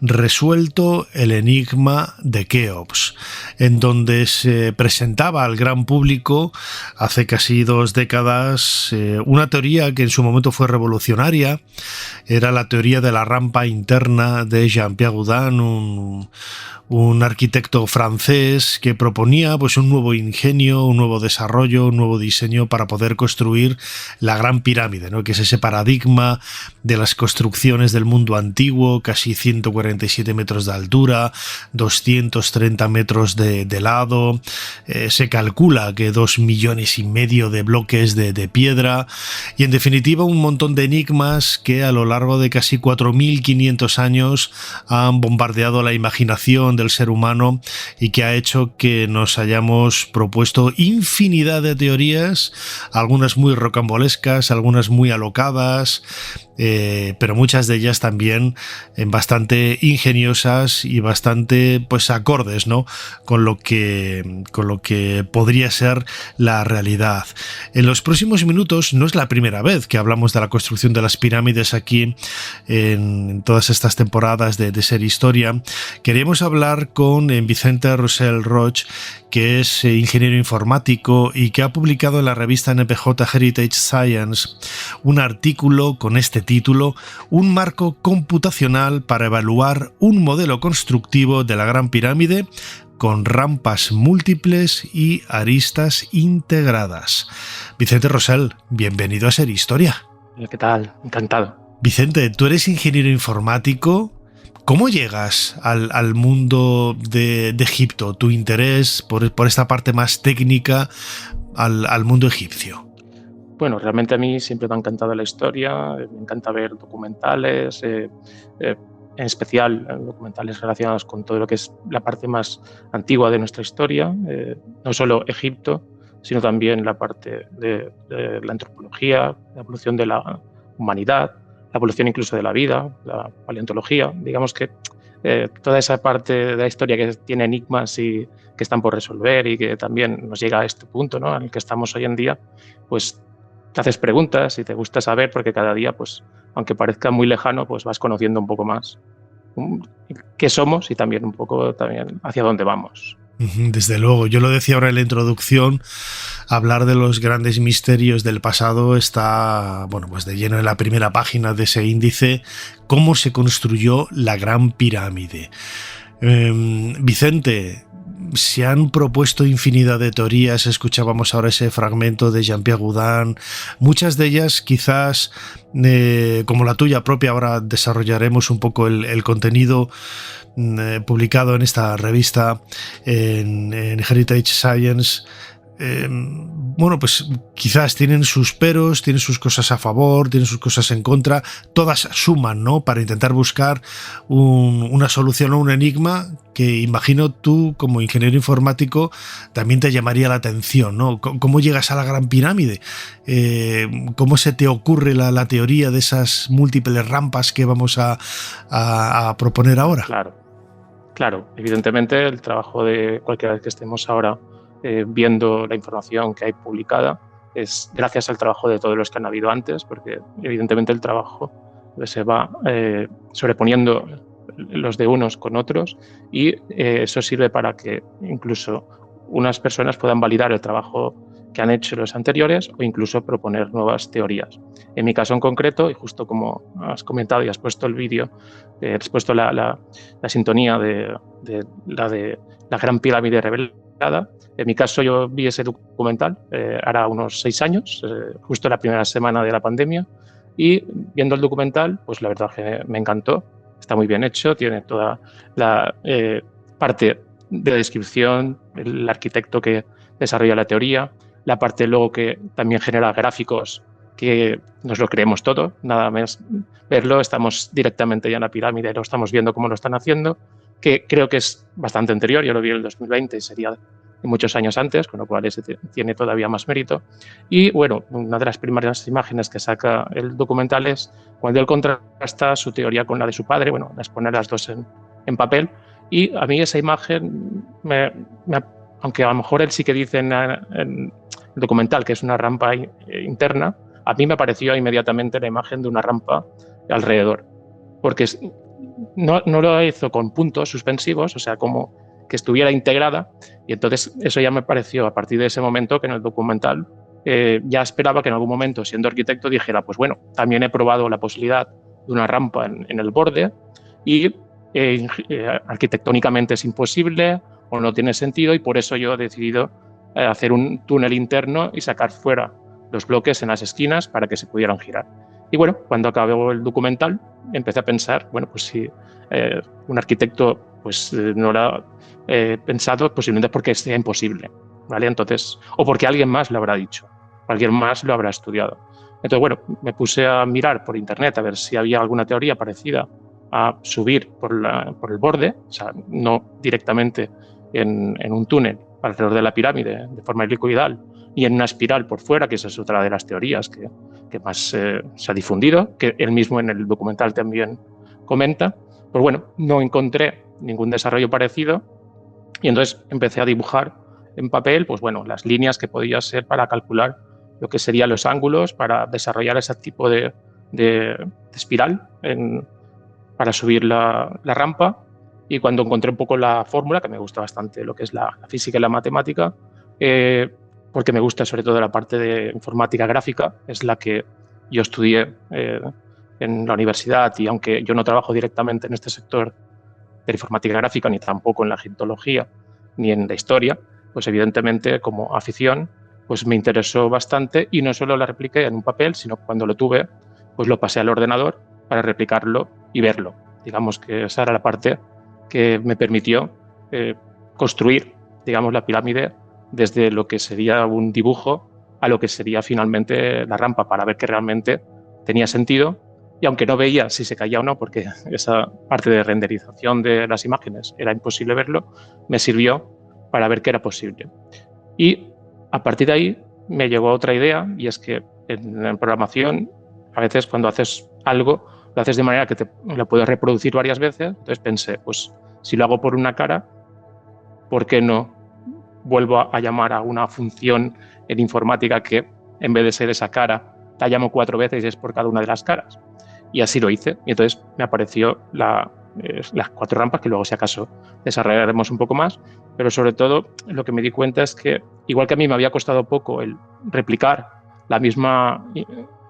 Speaker 5: Resuelto el enigma de Keops, en donde se presentaba al gran público hace casi 2 décadas una teoría que en su momento fue revolucionaria. Era la teoría de la rampa interna de Jean-Pierre Houdin, un arquitecto francés que proponía pues un nuevo ingenio, un nuevo desarrollo, un nuevo diseño para poder construir la Gran Pirámide, ¿no? Que es ese paradigma de las construcciones del mundo antiguo, casi 147 metros de altura, 230 metros de lado, se calcula que 2,5 millones de bloques de piedra y en definitiva un montón de enigmas que a lo largo de casi 4.500 años han bombardeado la imaginación del ser humano y que ha hecho que nos hayamos propuesto infinidad de teorías, algunas muy rocambolescas, algunas muy alocadas, pero muchas de ellas también bastante ingeniosas y bastante pues acordes, ¿no? con lo que podría ser la realidad. En los próximos minutos no es la primera vez que hablamos de la construcción de las pirámides aquí en todas estas temporadas de Ser Historia. Queríamos hablar con Vicente Rossell Roig, que es ingeniero informático y que ha publicado en la revista NPJ Heritage Science un artículo con este título: Un marco computacional para evaluar un modelo constructivo de la Gran Pirámide con rampas múltiples y aristas integradas. Vicente Rossell, bienvenido a Ser Historia.
Speaker 13: ¿Qué tal? Encantado.
Speaker 5: Vicente, tú eres ingeniero informático. ¿Cómo llegas al mundo de Egipto? ¿Tu interés por esta parte más técnica al mundo egipcio?
Speaker 13: Bueno, realmente a mí siempre me ha encantado la historia, me encanta ver documentales, en especial documentales relacionados con todo lo que es la parte más antigua de nuestra historia, no solo Egipto, sino también la parte de la antropología, la evolución de la humanidad, la evolución incluso de la vida, la paleontología. Digamos que toda esa parte de la historia que tiene enigmas y que están por resolver y que también nos llega a este punto, ¿no?, en el que estamos hoy en día, pues te haces preguntas y te gusta saber, porque cada día, pues, aunque parezca muy lejano, pues vas conociendo un poco más qué somos y también un poco también hacia dónde vamos.
Speaker 5: Desde luego, yo lo decía ahora en la introducción, hablar de los grandes misterios del pasado está, bueno, pues de lleno en la primera página de ese índice, cómo se construyó la Gran Pirámide. Vicente, se han propuesto infinidad de teorías, escuchábamos ahora ese fragmento de Jean-Pierre Houdin, muchas de ellas quizás, como la tuya propia, ahora desarrollaremos un poco el contenido publicado en esta revista en Heritage Science, bueno, pues quizás tienen sus peros, tienen sus cosas a favor, tienen sus cosas en contra, todas suman, ¿no?, para intentar buscar una solución a un enigma que imagino tú, como ingeniero informático, también te llamaría la atención, ¿no? ¿Cómo llegas a la Gran Pirámide? ¿Cómo se te ocurre la teoría de esas múltiples rampas que vamos a proponer ahora?
Speaker 13: Claro, evidentemente el trabajo de cualquiera vez que estemos ahora viendo la información que hay publicada es gracias al trabajo de todos los que han habido antes, porque evidentemente el trabajo se va sobreponiendo los de unos con otros y eso sirve para que incluso unas personas puedan validar el trabajo que han hecho los anteriores o incluso proponer nuevas teorías. En mi caso en concreto, y justo como has comentado y has puesto el vídeo, has puesto la sintonía de la Gran Pirámide revelada. En mi caso yo vi ese documental hará unos 6 años, justo la primera semana de la pandemia, y viendo el documental, pues la verdad que me encantó. Está muy bien hecho, tiene toda la parte de descripción, el arquitecto que desarrolla la teoría, la parte luego que también genera gráficos que nos lo creemos todo, nada más verlo, estamos directamente ya en la pirámide, lo estamos viendo cómo lo están haciendo, que creo que es bastante anterior, yo lo vi en el 2020 y sería muchos años antes, con lo cual ese tiene todavía más mérito. Y bueno, una de las primeras imágenes que saca el documental es cuando él contrasta su teoría con la de su padre, bueno, las pone las dos en papel, y a mí esa imagen, aunque a lo mejor él sí que dice en el documental que es una rampa interna, a mí me pareció inmediatamente la imagen de una rampa alrededor, porque no lo hizo con puntos suspensivos, o sea, como que estuviera integrada, y entonces eso ya me pareció a partir de ese momento que en el documental ya esperaba que en algún momento, siendo arquitecto, dijera, pues bueno, también he probado la posibilidad de una rampa en el borde y arquitectónicamente es imposible o no tiene sentido, y por eso yo he decidido hacer un túnel interno y sacar fuera los bloques en las esquinas para que se pudieran girar. Y bueno, cuando acabó el documental empecé a pensar, bueno, pues si un arquitecto pues no lo ha pensado, posiblemente porque sea imposible, ¿vale? Entonces, o porque alguien más lo habrá dicho, o alguien más lo habrá estudiado. Entonces, bueno, me puse a mirar por internet a ver si había alguna teoría parecida a subir por el borde, o sea, no directamente en un túnel alrededor de la pirámide de forma helicoidal y en una espiral por fuera, que esa es otra de las teorías que más se ha difundido, que él mismo en el documental también comenta. Pues bueno, no encontré ningún desarrollo parecido y entonces empecé a dibujar en papel, pues bueno, las líneas que podía ser para calcular lo que serían los ángulos para desarrollar ese tipo de espiral para subir la rampa. Y cuando encontré un poco la fórmula, que me gusta bastante lo que es la física y la matemática, porque me gusta sobre todo la parte de informática gráfica, es la que yo estudié en la universidad, y aunque yo no trabajo directamente en este sector de la informática gráfica, ni tampoco en la egiptología, ni en la historia, pues evidentemente como afición pues me interesó bastante, y no solo la repliqué en un papel, sino cuando lo tuve, pues lo pasé al ordenador para replicarlo y verlo. Digamos que esa era la parte que me permitió construir, digamos, la pirámide desde lo que sería un dibujo a lo que sería finalmente la rampa, para ver que realmente tenía sentido. Y aunque no veía si se caía o no, porque esa parte de renderización de las imágenes era imposible verlo, me sirvió para ver que era posible. Y a partir de ahí me llegó otra idea, y es que en programación a veces cuando haces algo lo haces de manera que lo puedes reproducir varias veces. Entonces pensé, pues si lo hago por una cara, ¿por qué no vuelvo a llamar a una función en informática que en vez de ser esa cara la llamo 4 veces y es por cada una de las caras? Y así lo hice, y entonces me apareció las 4 rampas, que luego si acaso desarrollaremos un poco más, pero sobre todo lo que me di cuenta es que igual que a mí me había costado poco el replicar la misma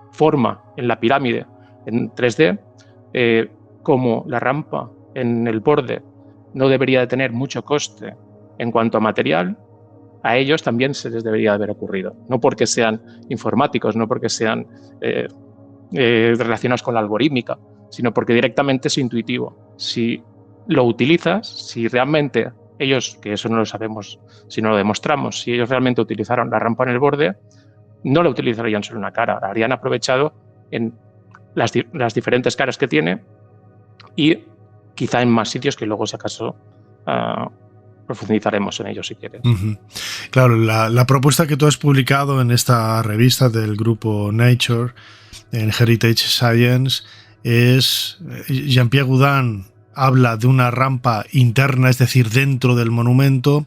Speaker 13: forma en la pirámide en 3D, como la rampa en el borde no debería de tener mucho coste en cuanto a material, a ellos también se les debería de haber ocurrido. No porque sean informáticos, no porque sean relacionados con la algorítmica, sino porque directamente es intuitivo. Si lo utilizas, si realmente ellos, que eso no lo sabemos si no lo demostramos, si ellos realmente utilizaron la rampa en el borde, no la utilizarían solo en una cara, la habrían aprovechado en las diferentes caras que tiene y quizá en más sitios que luego, si acaso, profundizaremos en ello si quieres.
Speaker 5: Claro, la propuesta que tú has publicado en esta revista del grupo Nature, en Heritage Science, es Jean-Pierre Gaudin habla de una rampa interna, es decir, dentro del monumento.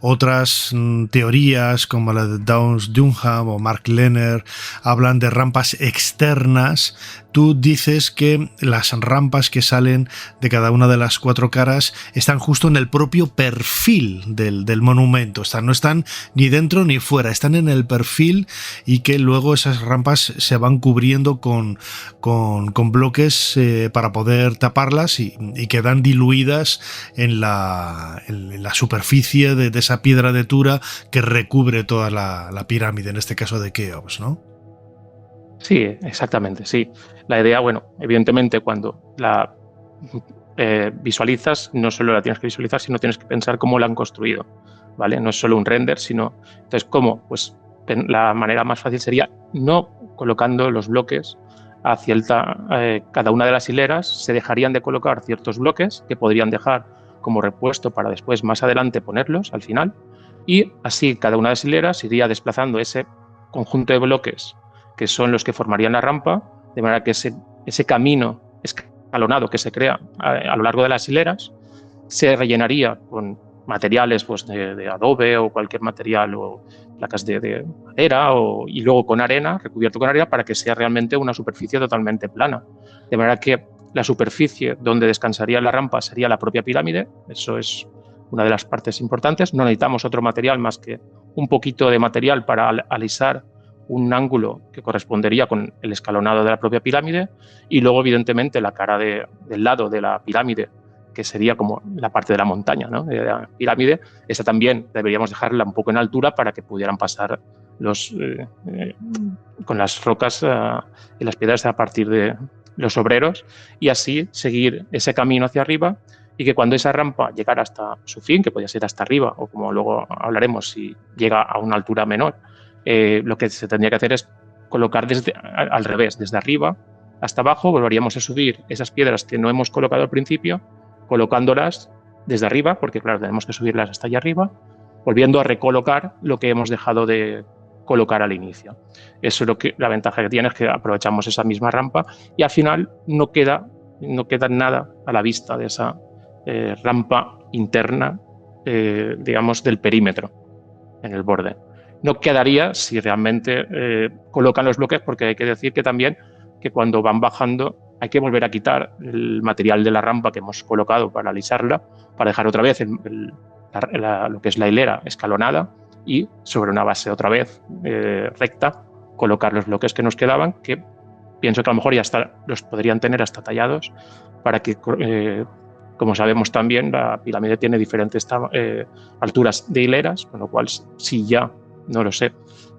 Speaker 5: Otras teorías, como la de Downes Dunham o Mark Lehner, hablan de rampas externas. Tú dices que las rampas que salen de cada una de las 4 caras están justo en el propio perfil del monumento. No están ni dentro ni fuera, están en el perfil, y que luego esas rampas se van cubriendo con bloques para poder taparlas y quedan diluidas en la superficie de esa piedra de Tura que recubre toda la pirámide, en este caso de Keops, ¿no?
Speaker 13: Sí, exactamente, sí. La idea, bueno, evidentemente cuando la visualizas, no solo la tienes que visualizar, sino tienes que pensar cómo la han construido, ¿vale? No es solo un render, sino... Entonces, ¿cómo? Pues la manera más fácil sería no colocando los bloques hacia cada una de las hileras. Se dejarían de colocar ciertos bloques que podrían dejar como repuesto para después, más adelante, ponerlos al final, y así cada una de las hileras iría desplazando ese conjunto de bloques que son los que formarían la rampa, de manera que ese camino escalonado que se crea a lo largo de las hileras se rellenaría con materiales, pues, de adobe o cualquier material, o placas de madera, y luego con arena, recubierto con arena, para que sea realmente una superficie totalmente plana. De manera que la superficie donde descansaría la rampa sería la propia pirámide. Eso es una de las partes importantes. No necesitamos otro material más que un poquito de material para alisar un ángulo que correspondería con el escalonado de la propia pirámide, y luego, evidentemente, la cara del lado de la pirámide, que sería como la parte de la montaña, ¿no?, de la pirámide. Esa también deberíamos dejarla un poco en altura para que pudieran pasar con las rocas y las piedras a partir de los obreros, y así seguir ese camino hacia arriba, y que cuando esa rampa llegara hasta su fin, que podía ser hasta arriba, o como luego hablaremos, si llega a una altura menor, lo que se tendría que hacer es colocar al revés, desde arriba hasta abajo. Volveríamos a subir esas piedras que no hemos colocado al principio, colocándolas desde arriba, porque claro, tenemos que subirlas hasta allá arriba, volviendo a recolocar lo que hemos dejado de colocar al inicio. Eso es la ventaja que tiene, es que aprovechamos esa misma rampa y al final no queda nada a la vista de esa rampa interna, digamos, del perímetro en el borde. No quedaría si realmente colocan los bloques, porque hay que decir que también que cuando van bajando hay que volver a quitar el material de la rampa que hemos colocado para alisarla, para dejar otra vez lo que es la hilera escalonada, y sobre una base otra vez recta colocar los bloques que nos quedaban, que pienso que a lo mejor ya los podrían tener hasta tallados, para que, como sabemos también, la pirámide tiene diferentes alturas de hileras, con lo cual, si ya, no lo sé,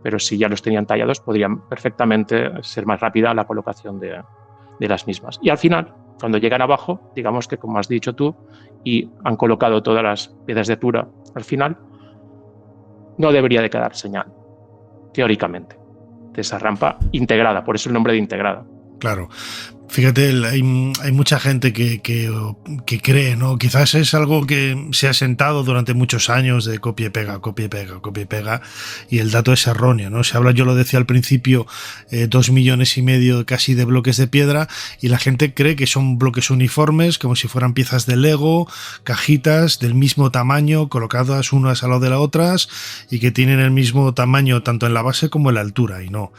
Speaker 13: pero si ya los tenían tallados, podrían perfectamente ser más rápida la colocación de las mismas. Y al final, cuando llegan abajo, digamos que, como has dicho tú, y han colocado todas las piedras de Tura al final, no debería de quedar señal, teóricamente, de esa rampa integrada, por eso el nombre de integrada.
Speaker 5: Claro. Fíjate, hay mucha gente que cree, ¿no? Quizás es algo que se ha sentado durante muchos años de copia y pega, copia y pega, copia y pega, y el dato es erróneo, ¿no? Se habla, yo lo decía al principio, 2,5 millones casi de bloques de piedra, y la gente cree que son bloques uniformes, como si fueran piezas de Lego, cajitas del mismo tamaño, colocadas unas al lado de las otras, y que tienen el mismo tamaño tanto en la base como en la altura, y no.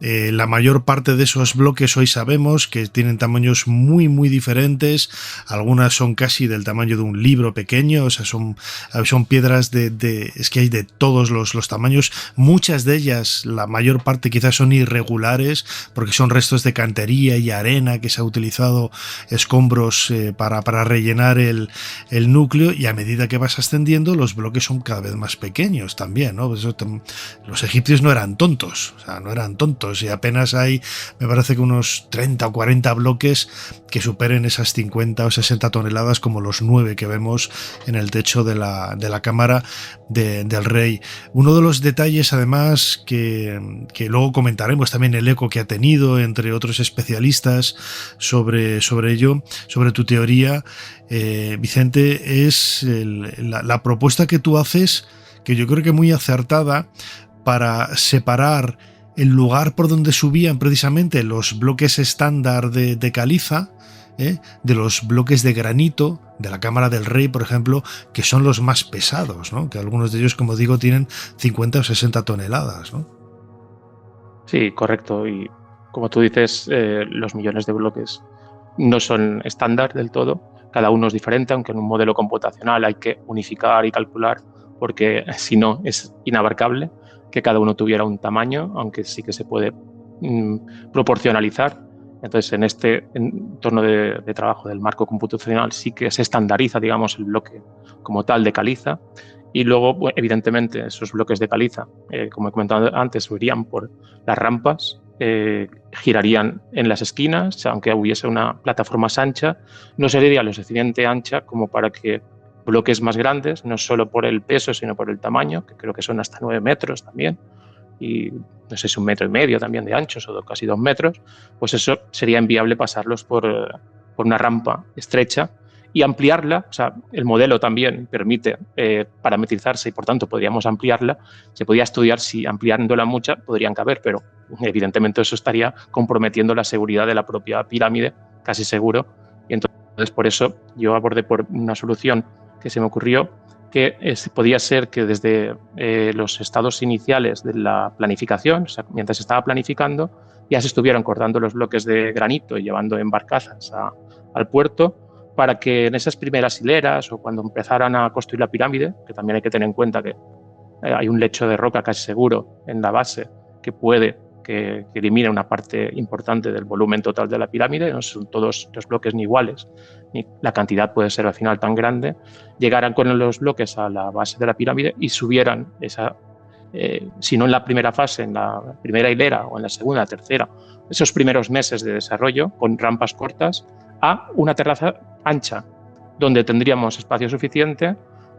Speaker 5: La mayor parte de esos bloques hoy sabemos que tienen tamaños muy muy diferentes. Algunas son casi del tamaño de un libro pequeño, o sea, son piedras es que hay de todos los tamaños. Muchas de ellas, la mayor parte quizás son irregulares, porque son restos de cantería y arena que se ha utilizado, escombros para rellenar el núcleo, y a medida que vas ascendiendo los bloques son cada vez más pequeños también, ¿no? Los egipcios no eran tontos, o sea, no eran tontos. pequeñitos y apenas hay, me parece que unos 30 o 40 bloques que superen esas 50 o 60 toneladas como los 9 que vemos en el techo de la cámara del rey. Uno de los detalles además que luego comentaremos también el eco que ha tenido entre otros especialistas sobre ello, sobre tu teoría, Vicente, es la propuesta que tú haces, que yo creo que muy acertada, para separar el lugar por donde subían precisamente los bloques estándar de caliza, de los bloques de granito de la Cámara del Rey, por ejemplo, que son los más pesados, ¿no? Que algunos de ellos, como digo, tienen 50 o 60 toneladas, ¿no?
Speaker 13: Sí, correcto. Y como tú dices, los millones de bloques no son estándar del todo. Cada uno es diferente, aunque en un modelo computacional hay que unificar y calcular, porque si no es inabarcable que cada uno tuviera un tamaño, aunque sí que se puede proporcionalizar. Entonces, en este entorno de trabajo del marco computacional sí que se estandariza, digamos, el bloque como tal de caliza. Y luego, pues, evidentemente, esos bloques de caliza, como he comentado antes, subirían por las rampas, girarían en las esquinas, aunque hubiese una plataforma más ancha, no sería lo suficiente ancha como para que bloques más grandes, no solo por el peso, sino por el tamaño, que creo que son hasta 9 metros también, y no sé si 1,5 metros también de anchos o casi 2 metros, pues eso sería inviable pasarlos por una rampa estrecha y ampliarla. O sea, el modelo también permite parametrizarse y por tanto podríamos ampliarla. Se podría estudiar si ampliándola mucha podrían caber, pero evidentemente eso estaría comprometiendo la seguridad de la propia pirámide, casi seguro. Y entonces por eso yo abordé por una solución que se me ocurrió, que podía ser que desde los estados iniciales de la planificación, o sea, mientras se estaba planificando, ya se estuvieran cortando los bloques de granito y llevando en barcazas al puerto, para que en esas primeras hileras o cuando empezaran a construir la pirámide, que también hay que tener en cuenta que hay un lecho de roca casi seguro en la base que puede que elimine una parte importante del volumen total de la pirámide, no son todos los bloques ni iguales, ni la cantidad puede ser al final tan grande, llegaran con los bloques a la base de la pirámide y subieran esa, si no en la primera fase, en la primera hilera o en la segunda, tercera, esos primeros meses de desarrollo con rampas cortas a una terraza ancha, donde tendríamos espacio suficiente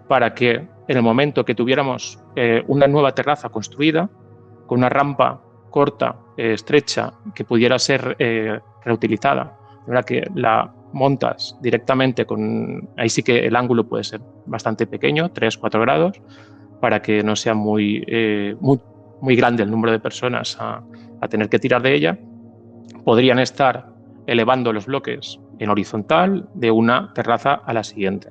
Speaker 13: para que en el momento que tuviéramos una nueva terraza construida, con una rampa corta, estrecha, que pudiera ser reutilizada, de verdad que la montas directamente con, ahí sí que el ángulo puede ser bastante pequeño, 3-4 grados, para que no sea muy grande el número de personas a tener que tirar de ella. Podrían estar elevando los bloques en horizontal de una terraza a la siguiente.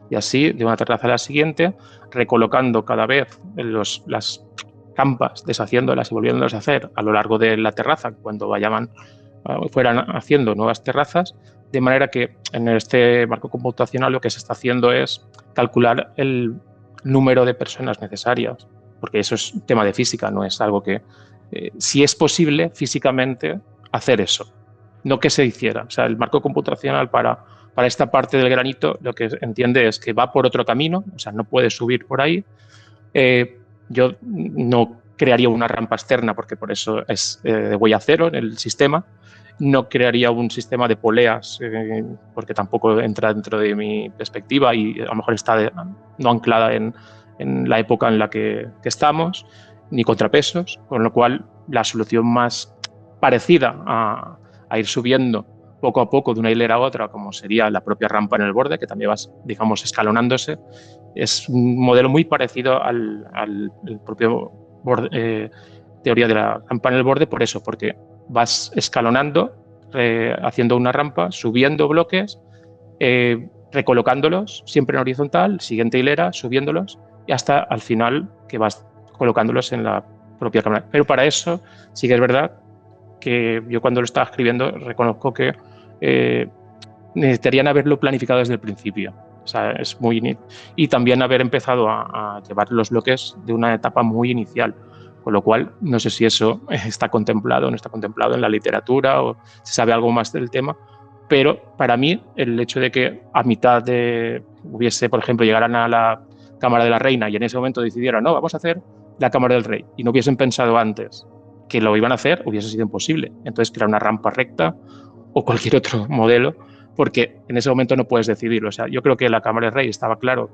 Speaker 13: Y así, de una terraza a la siguiente, recolocando cada vez las rampas, deshaciéndolas y volviéndolas a hacer a lo largo de la terraza, cuando fueran haciendo nuevas terrazas, de manera que en este marco computacional lo que se está haciendo es calcular el número de personas necesarias, porque eso es un tema de física, no es algo que, si es posible físicamente hacer eso, no que se hiciera. O sea, el marco computacional para esta parte del granito lo que entiende es que va por otro camino, o sea, no puede subir por ahí. Yo no crearía una rampa externa porque por eso es de huella cero en el sistema. No crearía un sistema de poleas porque tampoco entra dentro de mi perspectiva y a lo mejor está no anclada en la época en la que estamos, ni contrapesos, con lo cual la solución más parecida a ir subiendo poco a poco de una hilera a otra, como sería la propia rampa en el borde, que también va, digamos, escalonándose, es un modelo muy parecido al propio borde, teoría de la rampa en el borde, por eso, porque vas escalonando, haciendo una rampa, subiendo bloques, recolocándolos siempre en horizontal, siguiente hilera, subiéndolos, y hasta al final que vas colocándolos en la propia cámara. Pero para eso sí que es verdad que yo cuando lo estaba escribiendo reconozco que necesitarían haberlo planificado desde el principio. O sea, es muy y también haber empezado a llevar los bloques de una etapa muy inicial, con lo cual no sé si eso está contemplado o no está contemplado en la literatura o se sabe algo más del tema, pero para mí el hecho de que a mitad hubiese, por ejemplo, llegaran a la Cámara de la Reina y en ese momento decidieran, no, vamos a hacer la Cámara del Rey, y no hubiesen pensado antes que lo iban a hacer hubiese sido imposible. Entonces, crear una rampa recta o cualquier otro modelo, porque en ese momento no puedes decidirlo. O sea, yo creo que la Cámara del Rey estaba claro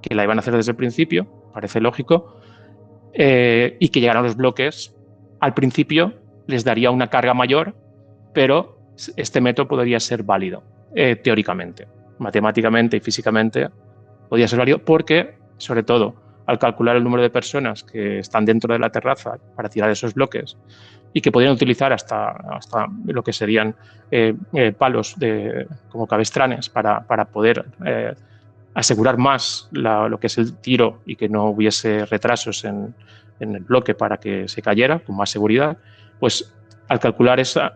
Speaker 13: que la iban a hacer desde el principio, parece lógico, y que llegaran los bloques. Al principio les daría una carga mayor, pero este método podría ser válido, teóricamente, matemáticamente y físicamente podría ser válido, porque, sobre todo, al calcular el número de personas que están dentro de la terraza para tirar esos bloques y que podrían utilizar hasta lo que serían palos como cabestranes para poder asegurar más lo que es el tiro y que no hubiese retrasos en el bloque para que se cayera con más seguridad, pues al calcular esa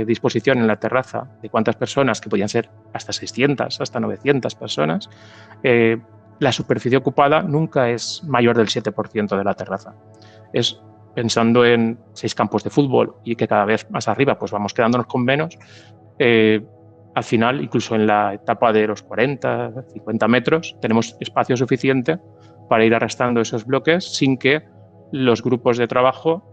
Speaker 13: disposición en la terraza de cuántas personas, que podían ser hasta 600, hasta 900 personas, la superficie ocupada nunca es mayor del 7% de la terraza. Es pensando en 6 campos de fútbol y que cada vez más arriba pues vamos quedándonos con menos, al final, incluso en la etapa de los 40, 50 metros, tenemos espacio suficiente para ir arrastrando esos bloques sin que los grupos de trabajo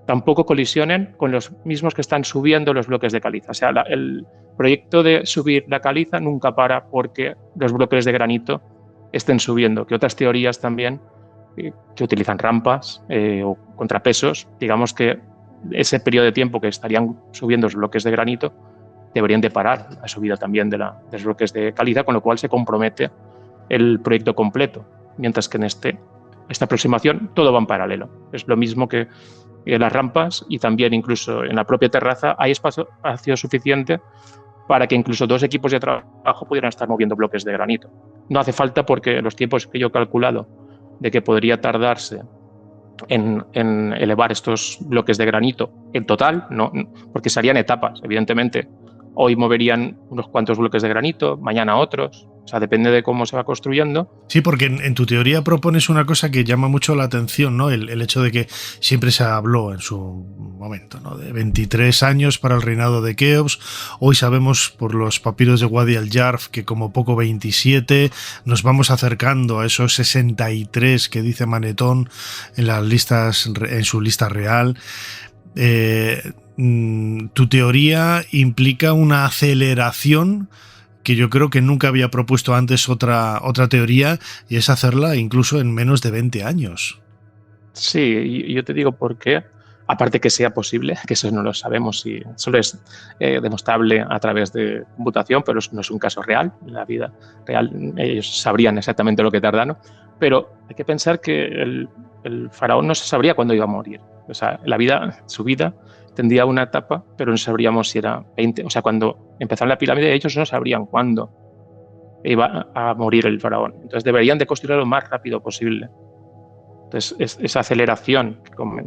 Speaker 13: tampoco colisionen con los mismos que están subiendo los bloques de caliza. O sea, el proyecto de subir la caliza nunca para porque los bloques de granito estén subiendo, que otras teorías también que utilizan rampas o contrapesos, digamos que ese periodo de tiempo que estarían subiendo los bloques de granito deberían de parar la subida también de los bloques de caliza, con lo cual se compromete el proyecto completo, mientras que en esta aproximación todo va en paralelo. Es lo mismo que las rampas, y también incluso en la propia terraza hay espacio suficiente para que incluso 2 equipos de trabajo pudieran estar moviendo bloques de granito. No hace falta, porque los tiempos que yo he calculado de que podría tardarse en elevar estos bloques de granito en total, no, porque serían etapas, evidentemente. Hoy moverían unos cuantos bloques de granito, mañana otros. O sea, depende de cómo se va construyendo.
Speaker 5: Sí, porque en tu teoría propones una cosa que llama mucho la atención, ¿no? El hecho de que siempre se habló en su momento, ¿no? De 23 años para el reinado de Keops. Hoy sabemos por los papiros de Wadi al-Jarf que como poco 27. Nos vamos acercando a esos 63 que dice Manetón en su lista real. Tu teoría implica una aceleración que yo creo que nunca había propuesto antes otra teoría, y es hacerla incluso en menos de 20 años.
Speaker 13: Sí, y yo te digo por qué. Aparte que sea posible, que eso no lo sabemos, y solo es demostrable a través de computación, pero no es un caso real. En la vida real ellos sabrían exactamente lo que tardaron, pero hay que pensar que el faraón no se sabría cuándo iba a morir. O sea, su vida tendría una etapa, pero no sabríamos si era 20. O sea, cuando empezaron la pirámide, ellos no sabrían cuándo iba a morir el faraón. Entonces deberían de construirlo lo más rápido posible. Entonces, esa aceleración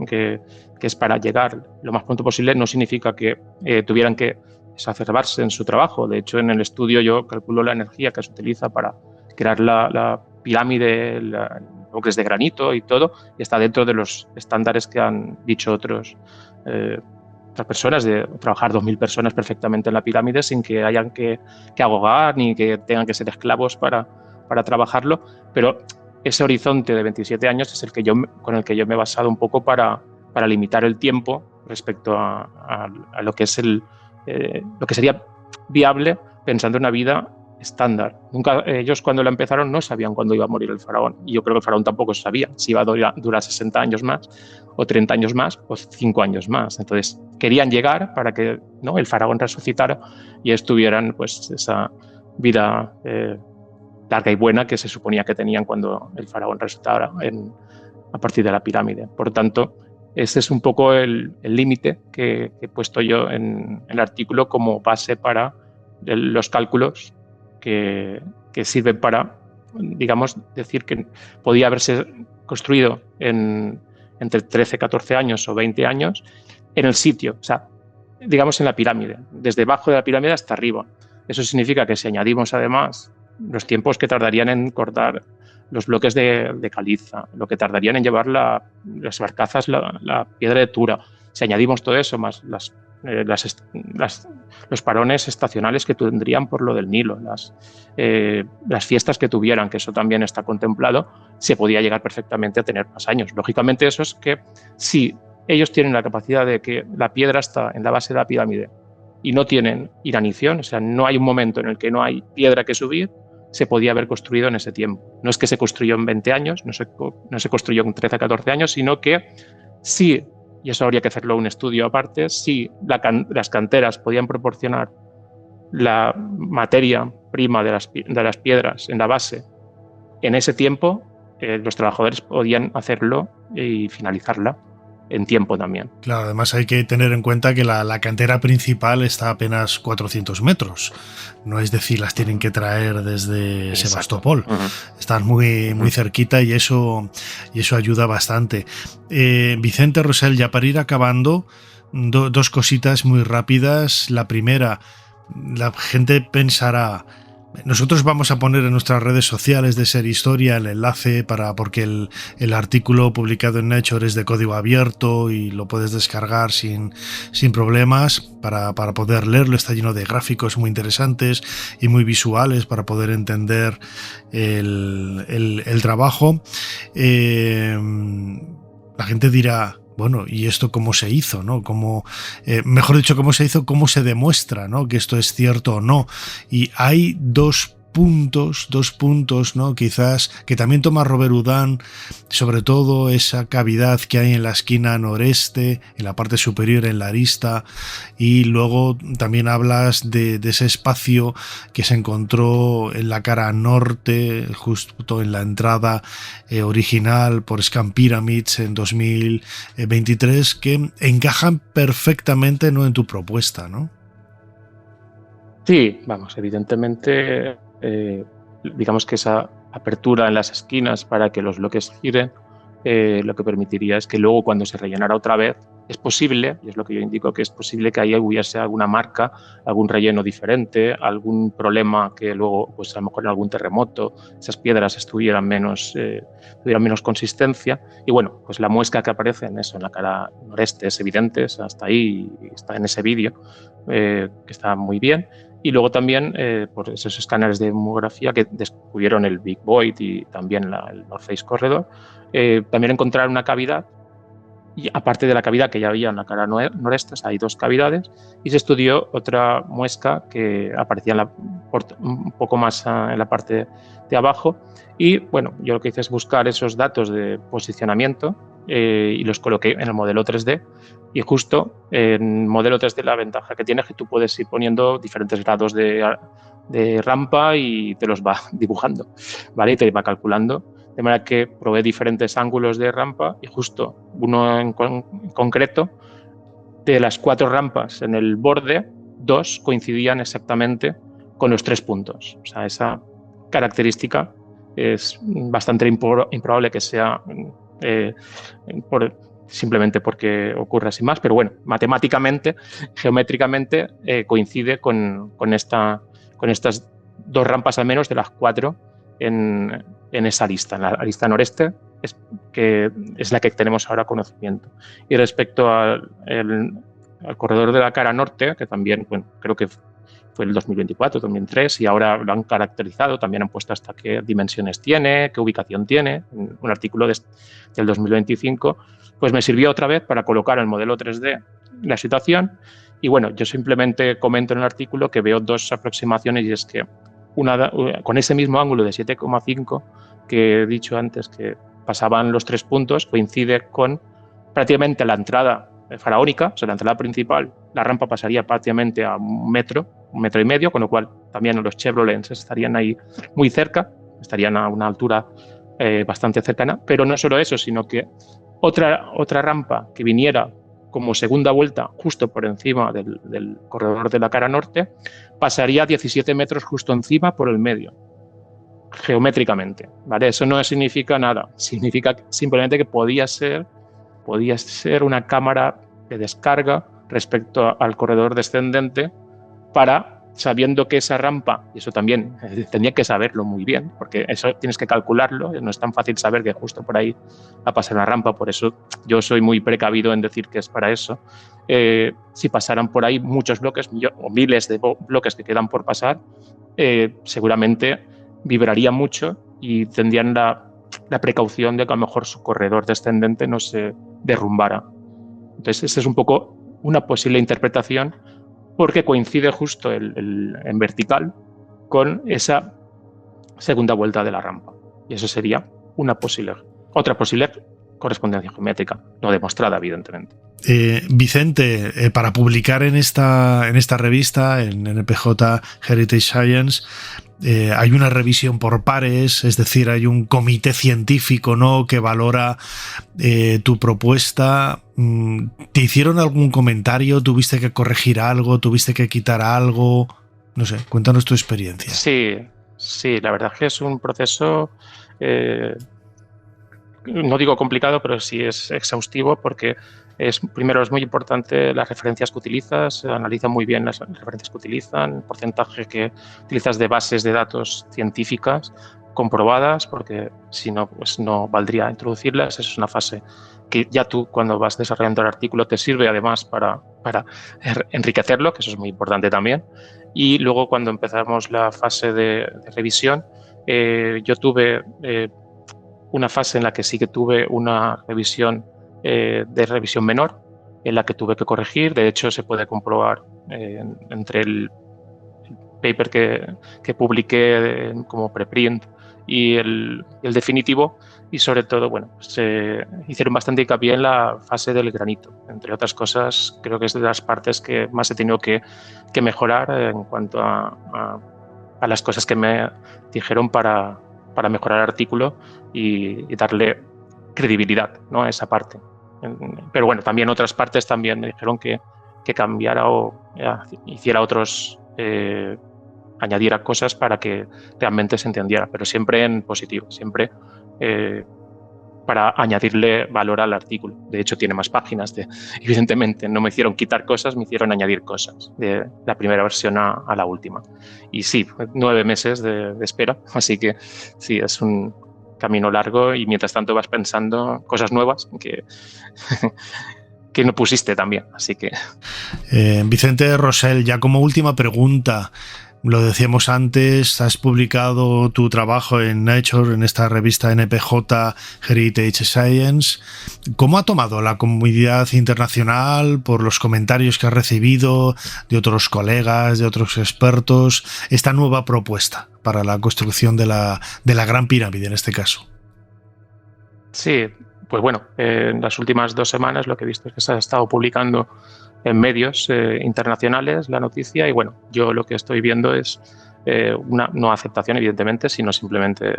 Speaker 13: que es para llegar lo más pronto posible no significa que tuvieran que exacerbarse en su trabajo. De hecho, en el estudio yo calculo la energía que se utiliza para crear la pirámide, bloques de granito y todo, y está dentro de los estándares que han dicho otras personas, de trabajar 2.000 personas perfectamente en la pirámide sin que hayan que ahogar ni que tengan que ser esclavos para trabajarlo. Pero ese horizonte de 27 años es con el que yo me he basado un poco para limitar el tiempo respecto a lo que es lo que sería viable pensando en una vida estándar. Ellos cuando la empezaron no sabían cuándo iba a morir el faraón, y yo creo que el faraón tampoco sabía si iba a durar 60 años más o 30 años más o 5 años más. Entonces querían llegar para que el faraón resucitara y estuvieran pues esa vida larga y buena que se suponía que tenían cuando el faraón resucitara a partir de la pirámide. Por tanto, ese es un poco el límite que he puesto yo en el artículo como base para los cálculos que sirven para, digamos, decir que podía haberse construido entre 13, 14 años o 20 años en el sitio, o sea, digamos en la pirámide, desde abajo de la pirámide hasta arriba. Eso significa que si añadimos además los tiempos que tardarían en cortar los bloques de caliza, lo que tardarían en llevar las barcazas, la piedra de Tura, si añadimos todo eso más los parones estacionales que tendrían por lo del Nilo, las fiestas que tuvieran, que eso también está contemplado, se podía llegar perfectamente a tener más años. Lógicamente eso es que si ellos tienen la capacidad de que la piedra está en la base de la pirámide y no tienen inanición, o sea, no hay un momento en el que no hay piedra que subir, se podía haber construido en ese tiempo. No es que se construyó en 20 años, no se construyó en 13 a 14 años, sino que sí, y eso habría que hacerlo un estudio aparte, sí las canteras podían proporcionar la materia prima de las piedras en la base en ese tiempo, los trabajadores podían hacerlo y finalizarla en tiempo también.
Speaker 5: Claro, además hay que tener en cuenta que la cantera principal está a apenas 400 metros. No es decir, las tienen que traer desde Sebastopol. Están muy cerquita y eso ayuda bastante. Vicente, Rosell, ya para ir acabando, dos cositas muy rápidas. La primera, la gente pensará... Nosotros vamos a poner en nuestras redes sociales de Ser Historia el enlace porque el artículo publicado en Nature es de código abierto y lo puedes descargar sin problemas para poder leerlo. Está lleno de gráficos muy interesantes y muy visuales para poder entender el trabajo. La gente dirá... Bueno, ¿y esto cómo se hizo, no? Mejor dicho, ¿cómo se hizo? ¿Cómo se demuestra, no? Que esto es cierto o no. Y hay dos puntos, ¿no? Quizás que también toma Robert Houdin, sobre todo esa cavidad que hay en la esquina noreste, en la parte superior, en la arista, y luego también hablas de ese espacio que se encontró en la cara norte, justo en la entrada original por Scan Pyramids en 2023, que encajan perfectamente, ¿no?, en tu propuesta, ¿no?
Speaker 13: Sí, vamos, evidentemente... digamos que esa apertura en las esquinas para que los bloques giren, lo que permitiría es que luego cuando se rellenara otra vez, es posible, y es lo que yo indico, que es posible que ahí hubiese alguna marca, algún relleno diferente, algún problema que luego, pues a lo mejor en algún terremoto, esas piedras tuvieran menos consistencia. Y bueno, pues la muesca que aparece en la cara noreste es evidente, hasta ahí está en ese vídeo, que está muy bien. Y luego también por esos escáneres de homografía que descubrieron el Big Void y también el North Face Corridor, también encontraron una cavidad, y aparte de la cavidad que ya había en la cara noreste, hay dos cavidades, y se estudió otra muesca que aparecía un poco más en la parte de abajo. Y bueno, yo lo que hice es buscar esos datos de posicionamiento y los coloqué en el modelo 3D. Y justo en modelo 3D la ventaja que tiene es que tú puedes ir poniendo diferentes grados de rampa y te los va dibujando, ¿vale? Y te va calculando. De manera que probé diferentes ángulos de rampa y justo uno en concreto, de las 4 rampas en el borde, 2 coincidían exactamente con los 3 puntos. O sea, esa característica es bastante improbable que sea simplemente porque ocurre así más, pero bueno, matemáticamente, geométricamente coincide con estas 2 rampas al menos de las 4 en esa lista, en la lista noreste, que es la que tenemos ahora conocimiento. Y respecto al corredor de la cara norte, que también, bueno, creo que fue el 2024, 2003, y ahora lo han caracterizado, también han puesto hasta qué dimensiones tiene, qué ubicación tiene, un artículo del 2025, pues me sirvió otra vez para colocar el modelo 3D la situación. Y bueno, yo simplemente comento en el artículo que veo 2 aproximaciones, y es que con ese mismo ángulo de 7,5 que he dicho antes que pasaban los 3 puntos, coincide con prácticamente la entrada faraónica, o sea, la entrada principal, la rampa pasaría prácticamente a 1 metro, 1,5 metros, con lo cual también los Chevrolets estarían ahí muy cerca, estarían a una altura bastante cercana, pero no solo eso, sino que otra rampa que viniera como segunda vuelta justo por encima del corredor de la cara norte, pasaría 17 metros justo encima por el medio, geométricamente, ¿vale? Eso no significa nada, significa simplemente que podía ser una cámara de descarga respecto al corredor descendente sabiendo que esa rampa, y eso también tenía que saberlo muy bien, porque eso tienes que calcularlo, no es tan fácil saber que justo por ahí va a pasar una rampa, por eso yo soy muy precavido en decir que es para eso. Si pasaran por ahí muchos bloques o miles de bloques que quedan por pasar, seguramente vibraría mucho y tendrían la precaución de que a lo mejor su corredor descendente no se derrumbara Entonces, esta es un poco una posible interpretación porque coincide justo en vertical con esa segunda vuelta de la rampa. Y eso sería otra posible correspondencia geométrica, no demostrada, evidentemente.
Speaker 5: Vicente, para publicar en esta revista, en NPJ Heritage Science, hay una revisión por pares, es decir, hay un comité científico, ¿no?, que valora tu propuesta. ¿Te hicieron algún comentario? ¿Tuviste que corregir algo? ¿Tuviste que quitar algo? No sé, cuéntanos tu experiencia.
Speaker 13: Sí, la verdad es que es un proceso, no digo complicado, pero sí es exhaustivo porque primero es muy importante las referencias que utilizas, analiza muy bien las referencias que utilizan, el porcentaje que utilizas de bases de datos científicas comprobadas, porque si no, pues no valdría introducirlas. Esa es una fase que ya tú, cuando vas desarrollando el artículo, te sirve además para enriquecerlo, que eso es muy importante también. Y luego, cuando empezamos la fase de revisión, yo tuve una fase en la que sí que tuve una revisión de revisión menor, en la que tuve que corregir. De hecho, se puede comprobar entre el paper que publiqué como preprint y el definitivo, y sobre todo, bueno, se hicieron bastante hincapié en la fase del granito. Entre otras cosas, creo que es de las partes que más he tenido que mejorar en cuanto a las cosas que me dijeron para mejorar el artículo y darle credibilidad, ¿no?, a esa parte. Pero bueno, también otras partes también me dijeron que cambiara o hiciera otros, añadiera cosas para que realmente se entendiera, pero siempre en positivo, siempre para añadirle valor al artículo. De hecho, tiene más páginas. Evidentemente, no me hicieron quitar cosas, me hicieron añadir cosas de la primera versión a la última. Y sí, 9 meses de espera, así que sí, es un camino largo y mientras tanto vas pensando cosas nuevas que no pusiste también, así que...
Speaker 5: Vicente Rosell, ya como última pregunta, lo decíamos antes, has publicado tu trabajo en Nature, en esta revista NPJ Heritage Science. ¿Cómo ha tomado la comunidad internacional, por los comentarios que has recibido de otros colegas, de otros expertos, esta nueva propuesta para la construcción de la Gran Pirámide en este caso?
Speaker 13: Sí, pues bueno, en las últimas 2 semanas lo que he visto es que se ha estado publicando en medios internacionales la noticia, y bueno, yo lo que estoy viendo es una no aceptación, evidentemente, sino simplemente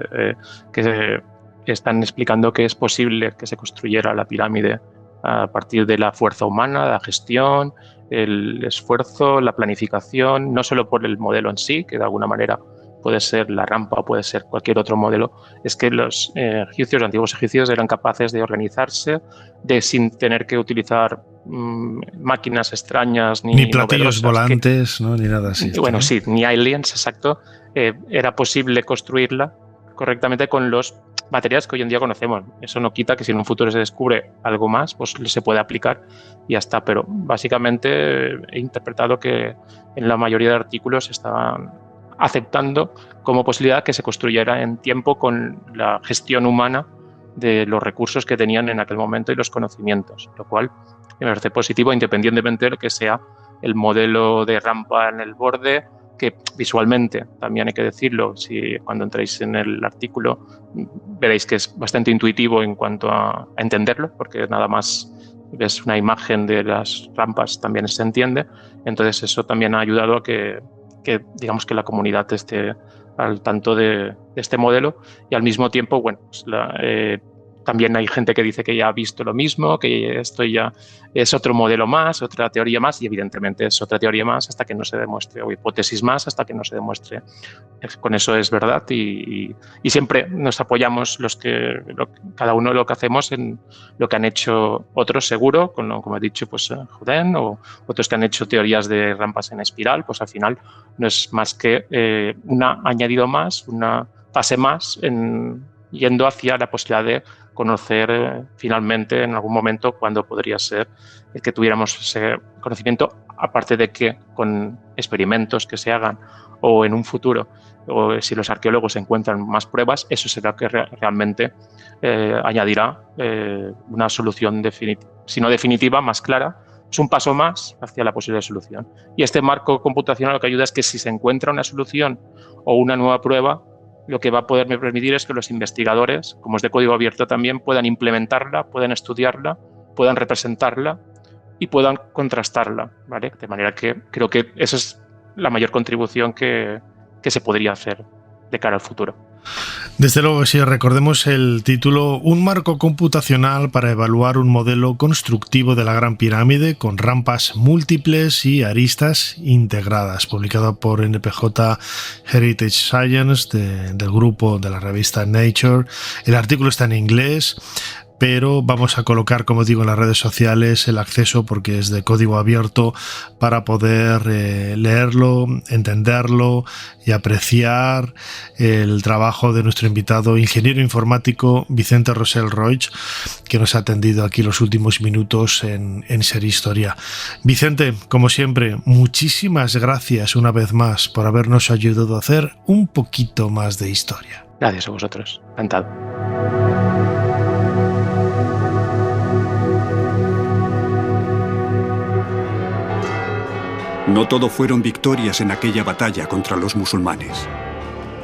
Speaker 13: que están explicando que es posible que se construyera la pirámide a partir de la fuerza humana, la gestión, el esfuerzo, la planificación, no solo por el modelo en sí, que de alguna manera puede ser la rampa o puede ser cualquier otro modelo, es que los egipcios, antiguos egipcios, eran capaces de organizarse sin tener que utilizar máquinas extrañas
Speaker 5: ni platillos volantes, ¿no?, ni nada así.
Speaker 13: Bueno, sí, ni aliens, exacto. Era posible construirla correctamente con los materiales que hoy en día conocemos. Eso no quita que si en un futuro se descubre algo más, pues se puede aplicar y ya está. Pero básicamente he interpretado que en la mayoría de artículos estaban aceptando como posibilidad que se construyera en tiempo con la gestión humana de los recursos que tenían en aquel momento y los conocimientos, lo cual me parece positivo, independientemente de lo que sea el modelo de rampa en el borde, que visualmente, también hay que decirlo, si cuando entréis en el artículo veréis que es bastante intuitivo en cuanto a entenderlo, porque nada más ves una imagen de las rampas también se entiende. Entonces eso también ha ayudado a que digamos que la comunidad esté al tanto de este modelo, y al mismo tiempo, bueno, pues también hay gente que dice que ya ha visto lo mismo, que esto ya es otro modelo más, otra teoría más, y evidentemente es otra teoría más hasta que no se demuestre, o hipótesis más hasta que no se demuestre. Con eso es verdad, y siempre nos apoyamos cada uno lo que hacemos en lo que han hecho otros, seguro, como he dicho, pues Houdin o otros que han hecho teorías de rampas en espiral. Pues al final no es más que una añadido más, una fase más yendo hacia la posibilidad de conocer finalmente en algún momento cuándo podría ser que tuviéramos ese conocimiento, aparte de que con experimentos que se hagan o en un futuro, o si los arqueólogos encuentran más pruebas, eso será que realmente añadirá una solución si no definitiva, más clara. Es un paso más hacia la posible solución. Y este marco computacional lo que ayuda es que si se encuentra una solución o una nueva prueba, lo que va a poder permitir es que los investigadores, como es de código abierto también, puedan implementarla, puedan estudiarla, puedan representarla y puedan contrastarla, ¿vale? De manera que creo que esa es la mayor contribución que se podría hacer de cara al futuro.
Speaker 5: Desde luego, si recordemos el título, un marco computacional para evaluar un modelo constructivo de la Gran Pirámide con rampas múltiples y aristas integradas, publicado por NPJ Heritage Science del grupo de la revista Nature. El artículo está en inglés, pero vamos a colocar, como digo, en las redes sociales el acceso porque es de código abierto para poder leerlo, entenderlo y apreciar el trabajo de nuestro invitado, ingeniero informático Vicente Rosell Roig, que nos ha atendido aquí los últimos minutos en Ser Historia. Vicente, como siempre, muchísimas gracias una vez más por habernos ayudado a hacer un poquito más de historia.
Speaker 13: Gracias a vosotros, encantado.
Speaker 14: No todo fueron victorias en aquella batalla contra los musulmanes.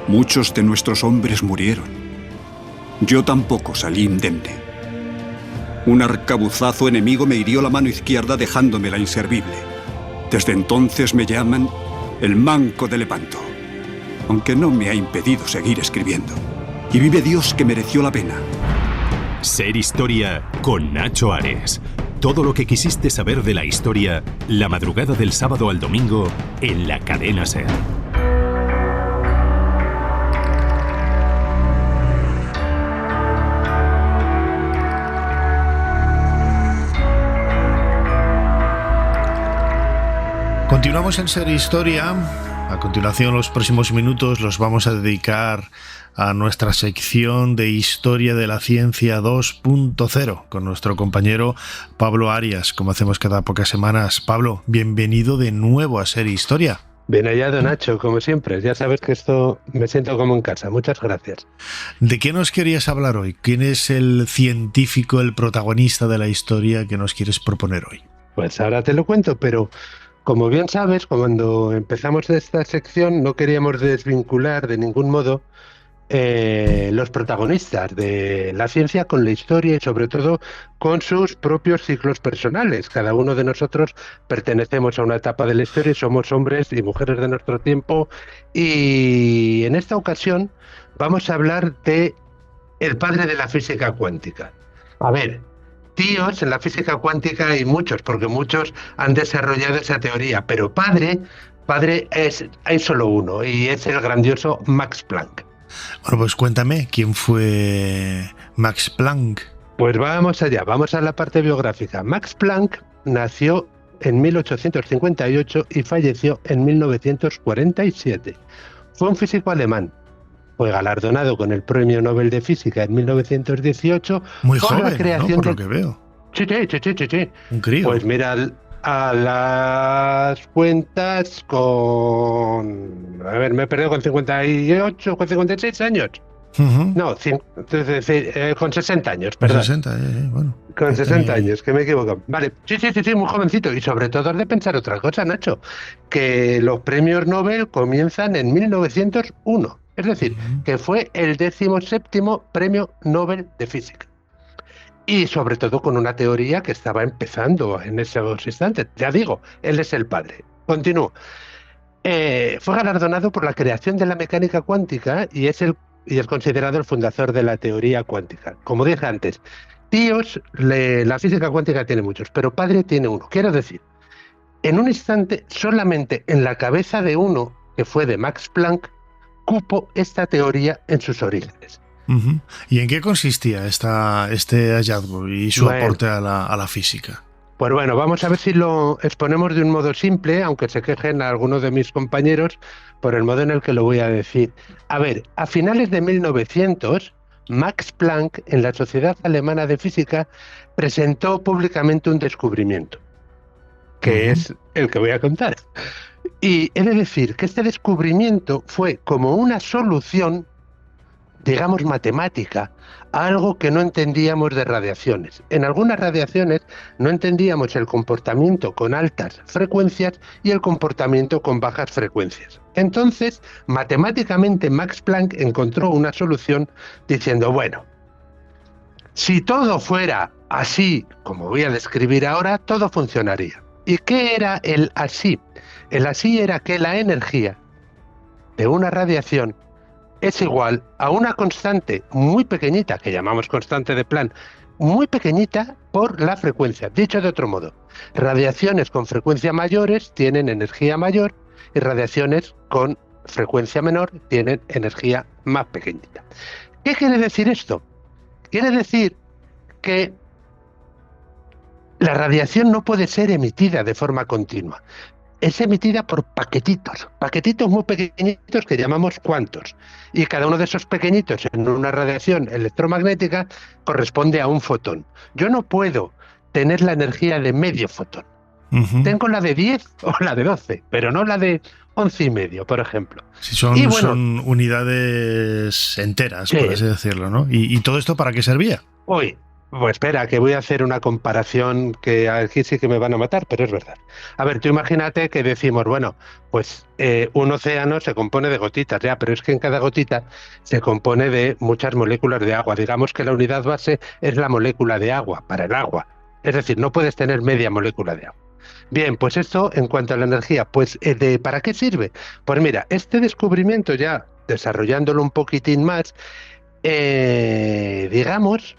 Speaker 14: Muchos de nuestros hombres murieron. Yo tampoco salí indemne. Un arcabuzazo enemigo me hirió la mano izquierda dejándomela inservible. Desde entonces me llaman el Manco de Lepanto, aunque no me ha impedido seguir escribiendo. Y vive Dios que mereció la pena.
Speaker 9: Ser Historia con Nacho Ares. Todo lo que quisiste saber de la historia, la madrugada del sábado al domingo en la cadena SER.
Speaker 5: Continuamos en Ser Historia. A continuación, los próximos minutos los vamos a dedicar a nuestra sección de Historia de la Ciencia 2.0 con nuestro compañero Pablo Arias, como hacemos cada pocas semanas. Pablo, bienvenido de nuevo a Ser Historia.
Speaker 15: Bien hallado, Nacho, como siempre. Ya sabes que esto me siento como en casa. Muchas gracias.
Speaker 5: ¿De qué nos querías hablar hoy? ¿Quién es el científico, el protagonista de la historia que nos quieres proponer hoy?
Speaker 15: Pues ahora te lo cuento, pero como bien sabes, cuando empezamos esta sección no queríamos desvincular de ningún modo los protagonistas de la ciencia con la historia y sobre todo con sus propios ciclos personales. Cada uno de nosotros pertenecemos a una etapa de la historia y somos hombres y mujeres de nuestro tiempo, y en esta ocasión vamos a hablar de el padre de la física cuántica. A ver, tíos en la física cuántica hay muchos, porque muchos han desarrollado esa teoría, pero padre hay solo uno, y es el grandioso Max Planck.
Speaker 5: Bueno, pues cuéntame, ¿quién fue Max Planck?
Speaker 15: Pues vamos allá, vamos a la parte biográfica. Max Planck nació en 1858 y falleció en 1947. Fue un físico alemán. Fue galardonado con el Premio Nobel de Física en 1918.
Speaker 5: Muy joven, la creación, ¿no? Por lo que veo.
Speaker 15: Sí.
Speaker 5: Un crío.
Speaker 15: Pues mira, a las cuentas con... A ver, me he perdido con 58, con 56 años. Uh-huh. No, con 60 años, perdón.
Speaker 5: 60, bueno.
Speaker 15: Con 60 años, que me equivoco. Vale, sí, muy jovencito. Y sobre todo has de pensar otra cosa, Nacho, que los premios Nobel comienzan en 1901. Es decir, que fue el 17º Premio Nobel de Física. Y sobre todo con una teoría que estaba empezando en esos instantes. Ya digo, él es el padre. Continúo. Fue galardonado por la creación de la mecánica cuántica y es considerado el fundador de la teoría cuántica. Como dije antes, tíos, la física cuántica tiene muchos, pero padre tiene uno. Quiero decir, en un instante, solamente en la cabeza de uno, que fue de Max Planck, cupo esta teoría en sus orígenes.
Speaker 5: Uh-huh. ¿Y en qué consistía este hallazgo y su aporte a la física?
Speaker 15: Pues bueno, vamos a ver si lo exponemos de un modo simple, aunque se quejen a algunos de mis compañeros por el modo en el que lo voy a decir. A ver, a finales de 1900, Max Planck, en la Sociedad Alemana de Física, presentó públicamente un descubrimiento. que es el que voy a contar. Y he de decir que este descubrimiento fue como una solución, digamos, matemática, a algo que no entendíamos de radiaciones. En algunas radiaciones no entendíamos el comportamiento con altas frecuencias y el comportamiento con bajas frecuencias. Entonces, matemáticamente, Max Planck encontró una solución diciendo, bueno, si todo fuera así, como voy a describir ahora, todo funcionaría. ¿Y qué era el así? El así era que la energía de una radiación es igual a una constante muy pequeñita, que llamamos constante de Planck, muy pequeñita por la frecuencia. Dicho de otro modo, radiaciones con frecuencia mayores tienen energía mayor y radiaciones con frecuencia menor tienen energía más pequeñita. ¿Qué quiere decir esto? Quiere decir que la radiación no puede ser emitida de forma continua. Es emitida por paquetitos muy pequeñitos que llamamos cuantos. Y cada uno de esos pequeñitos en una radiación electromagnética corresponde a un fotón. Yo no puedo tener la energía de medio fotón. Tengo la de 10 o la de 12, pero no la de 11,5, por ejemplo.
Speaker 5: Si son unidades enteras, por así decirlo, ¿no? ¿Y todo esto para qué servía?
Speaker 15: Pues espera, que voy a hacer una comparación que aquí sí que me van a matar, pero es verdad. A ver, tú imagínate que decimos, bueno, pues un océano se compone de gotitas, ya, pero es que en cada gotita se compone de muchas moléculas de agua. Digamos que la unidad base es la molécula de agua, para el agua. Es decir, no puedes tener media molécula de agua. Bien, pues esto en cuanto a la energía, pues ¿para qué sirve? Pues mira, este descubrimiento ya desarrollándolo un poquitín más, digamos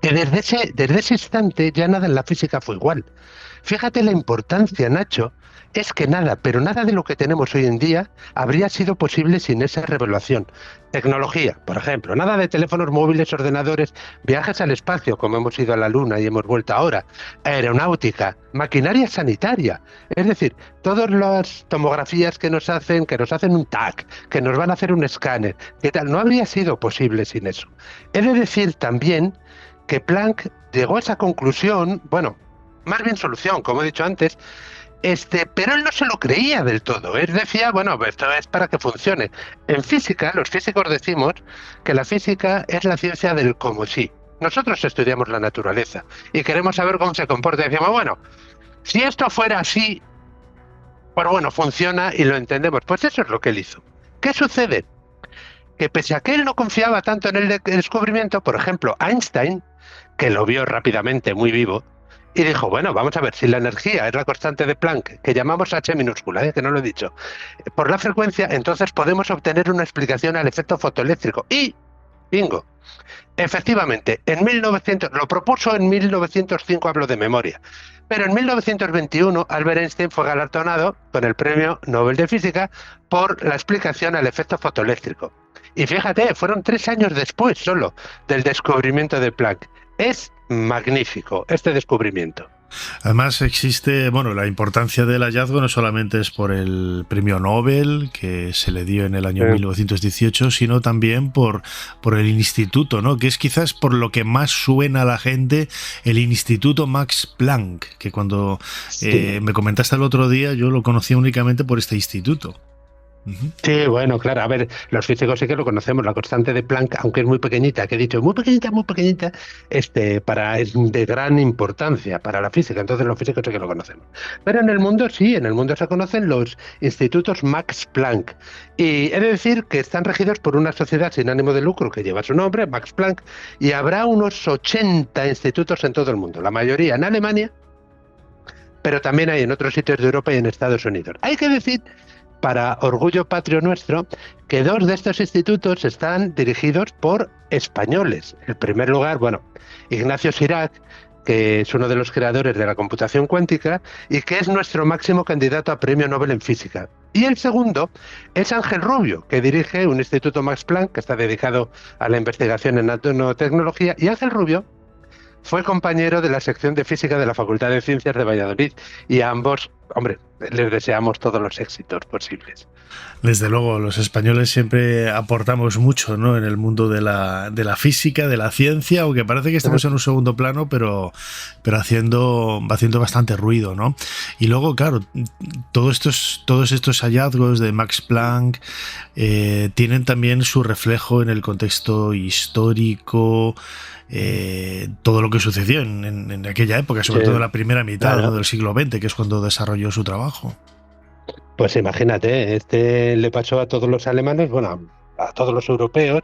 Speaker 15: que desde ese instante ya nada en la física fue igual. Fíjate la importancia, Nacho, es que nada, pero nada de lo que tenemos hoy en día habría sido posible sin esa revelación. Tecnología, por ejemplo, nada de teléfonos móviles, ordenadores, viajes al espacio, como hemos ido a la Luna y hemos vuelto ahora, aeronáutica, maquinaria sanitaria, es decir, todas las tomografías que nos hacen un TAC, que nos van a hacer un escáner, que tal, no habría sido posible sin eso. He de decir también que Planck llegó a esa conclusión, bueno, más bien solución, como he dicho antes, pero él no se lo creía del todo. Él decía, bueno, esto es para que funcione. En física, los físicos decimos que la física es la ciencia del como sí. Nosotros estudiamos la naturaleza y queremos saber cómo se comporta. Y decimos, bueno, si esto fuera así, pues bueno, funciona y lo entendemos. Pues eso es lo que él hizo. ¿Qué sucede? Que pese a que él no confiaba tanto en el descubrimiento, por ejemplo, Einstein, que lo vio rápidamente muy vivo, y dijo, bueno, vamos a ver, si la energía es la constante de Planck, que llamamos H minúscula, que no lo he dicho, por la frecuencia, entonces podemos obtener una explicación al efecto fotoeléctrico. Y, bingo, efectivamente, lo propuso en 1905, hablo de memoria, pero en 1921 Albert Einstein fue galardonado con el Premio Nobel de Física por la explicación al efecto fotoeléctrico. Y fíjate, fueron 3 años después solo del descubrimiento de Planck. Es magnífico este descubrimiento.
Speaker 5: Además existe, bueno, la importancia del hallazgo no solamente es por el premio Nobel que se le dio en el año 1918, sino también por el instituto, ¿no? Que es quizás por lo que más suena a la gente, el Instituto Max Planck, que cuando me comentaste el otro día yo lo conocía únicamente por este instituto.
Speaker 15: Sí, bueno, claro, a ver, los físicos sí que lo conocemos, la constante de Planck, aunque es muy pequeñita, que he dicho, muy pequeñita, es de gran importancia para la física, entonces los físicos sí que lo conocemos. Pero en el mundo sí, en el mundo se conocen los institutos Max Planck, y he de decir que están regidos por una sociedad sin ánimo de lucro que lleva su nombre, Max Planck, y habrá unos 80 institutos en todo el mundo, la mayoría en Alemania, pero también hay en otros sitios de Europa y en Estados Unidos. Hay que decir, para orgullo patrio nuestro, que 2 de estos institutos están dirigidos por españoles. En primer lugar, bueno, Ignacio Cirac, que es uno de los creadores de la computación cuántica y que es nuestro máximo candidato a premio Nobel en física. Y el segundo es Ángel Rubio, que dirige un instituto Max Planck que está dedicado a la investigación en nanotecnología, y Ángel Rubio fue compañero de la sección de física de la Facultad de Ciencias de Valladolid, y a ambos hombre, les deseamos todos los éxitos posibles.
Speaker 5: Desde luego, los españoles siempre aportamos mucho, ¿no?, en el mundo de la física, de la ciencia, aunque parece que estamos en un segundo plano, pero haciendo bastante ruido, ¿no? Y luego, claro, todos estos hallazgos de Max Planck tienen también su reflejo en el contexto histórico, todo lo que sucedió en aquella época, sobre todo en la primera mitad, ¿no?, del siglo XX, que es cuando desarrolló su trabajo.
Speaker 15: Pues imagínate, le pasó a todos los alemanes, bueno, a todos los europeos,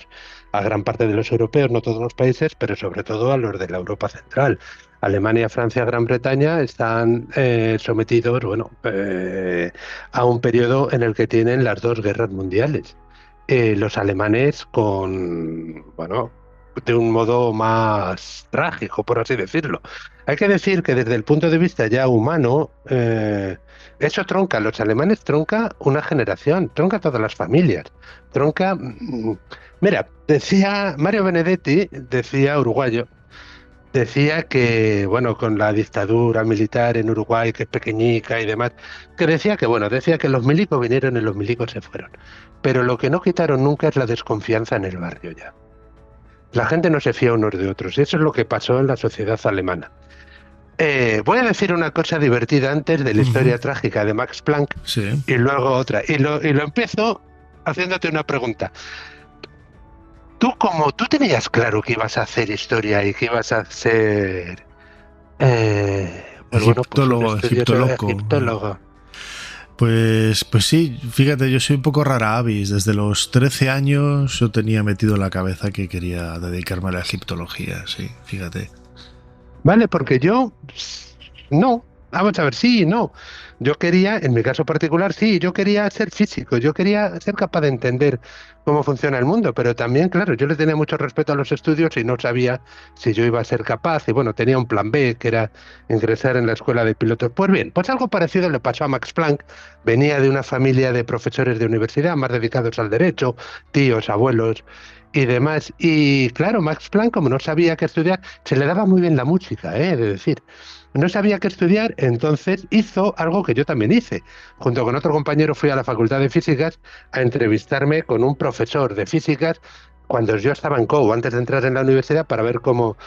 Speaker 15: a gran parte de los europeos, no todos los países, pero sobre todo a los de la Europa Central. Alemania, Francia, Gran Bretaña están sometidos, a un periodo en el que tienen las dos guerras mundiales. Los alemanes de un modo más trágico, por así decirlo. Hay que decir que desde el punto de vista ya humano, eso tronca, los alemanes tronca una generación, tronca todas las familias, tronca... Mira, decía Mario Benedetti, uruguayo, decía que, con la dictadura militar en Uruguay, que es pequeñica y demás, decía que los milicos vinieron y los milicos se fueron. Pero lo que no quitaron nunca es la desconfianza en el barrio ya. La gente no se fía unos de otros, y eso es lo que pasó en la sociedad alemana. Voy a decir una cosa divertida antes de la historia trágica de Max Planck, y luego otra. Y lo empiezo haciéndote una pregunta. ¿Tú tenías claro que ibas a hacer historia y que ibas a ser egiptólogo?
Speaker 5: Pues sí, fíjate, yo soy un poco rara avis. Desde los 13 años yo tenía metido en la cabeza que quería dedicarme a la egiptología, sí, fíjate.
Speaker 15: Vale, porque yo no. Vamos a ver, sí y no. Yo quería, en mi caso particular, yo quería ser físico, yo quería ser capaz de entender cómo funciona el mundo, pero también, claro, yo le tenía mucho respeto a los estudios y no sabía si yo iba a ser capaz, y tenía un plan B, que era ingresar en la escuela de pilotos. Pues bien, algo parecido le pasó a Max Planck. Venía de una familia de profesores de universidad más dedicados al derecho, tíos, abuelos y demás, y claro, Max Planck, como no sabía qué estudiar, se le daba muy bien la música, de decir. No sabía qué estudiar, entonces hizo algo que yo también hice. Junto con otro compañero fui a la Facultad de Físicas a entrevistarme con un profesor de físicas cuando yo estaba en COU, antes de entrar en la universidad, para ver cómo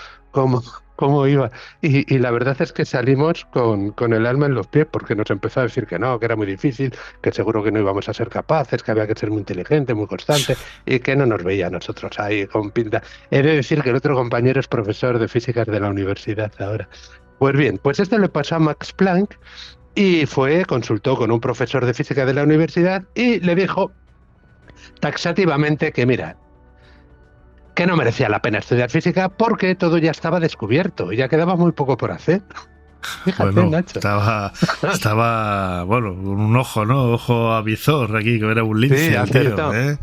Speaker 15: iba. Y la verdad es que salimos con el alma en los pies, porque nos empezó a decir que no, que era muy difícil, que seguro que no íbamos a ser capaces, que había que ser muy inteligente, muy constante, y que no nos veía a nosotros ahí con pinta. He de decir que el otro compañero es profesor de físicas de la universidad ahora. Pues bien, esto le pasó a Max Planck y consultó con un profesor de física de la universidad y le dijo taxativamente que mira, que no merecía la pena estudiar física porque todo ya estaba descubierto y ya quedaba muy poco por hacer. Fíjate, Nacho.
Speaker 5: Estaba con un ojo, ¿no? Ojo avizor aquí, que era un lince el tío, ¿eh?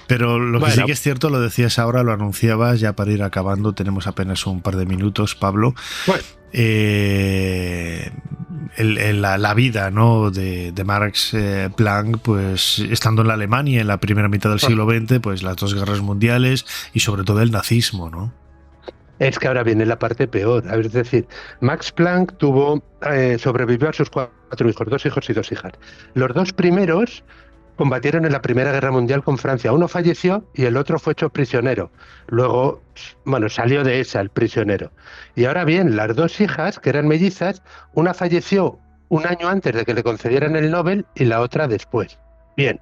Speaker 5: Pero lo que sí que es cierto, lo decías ahora, lo anunciabas, ya para ir acabando, tenemos apenas un par de minutos, Pablo. La vida, ¿no?, de Max Planck, pues estando en la Alemania en la primera mitad del siglo XX, pues las dos guerras mundiales y sobre todo el nazismo, ¿no?
Speaker 15: Es que ahora viene la parte peor. Es decir, Max Planck sobrevivió a sus 4 hijos, 2 hijos y 2 hijas. Los 2 primeros combatieron en la Primera Guerra Mundial con Francia. Uno falleció y el otro fue hecho prisionero. Luego, salió de esa el prisionero. Y ahora bien, las 2 hijas, que eran mellizas, una falleció un año antes de que le concedieran el Nobel y la otra después. Bien.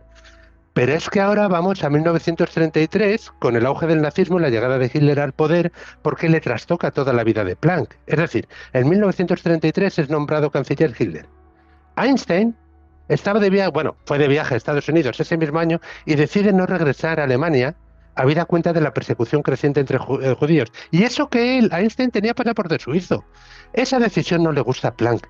Speaker 15: Pero es que ahora vamos a 1933, con el auge del nazismo y la llegada de Hitler al poder, porque le trastoca toda la vida de Planck. Es decir, en 1933 es nombrado canciller Hitler. Einstein estaba fue de viaje a Estados Unidos ese mismo año y decide no regresar a Alemania, habida cuenta de la persecución creciente entre judíos. Y eso que Einstein, tenía pasaporte suizo. Esa decisión no le gusta a Planck,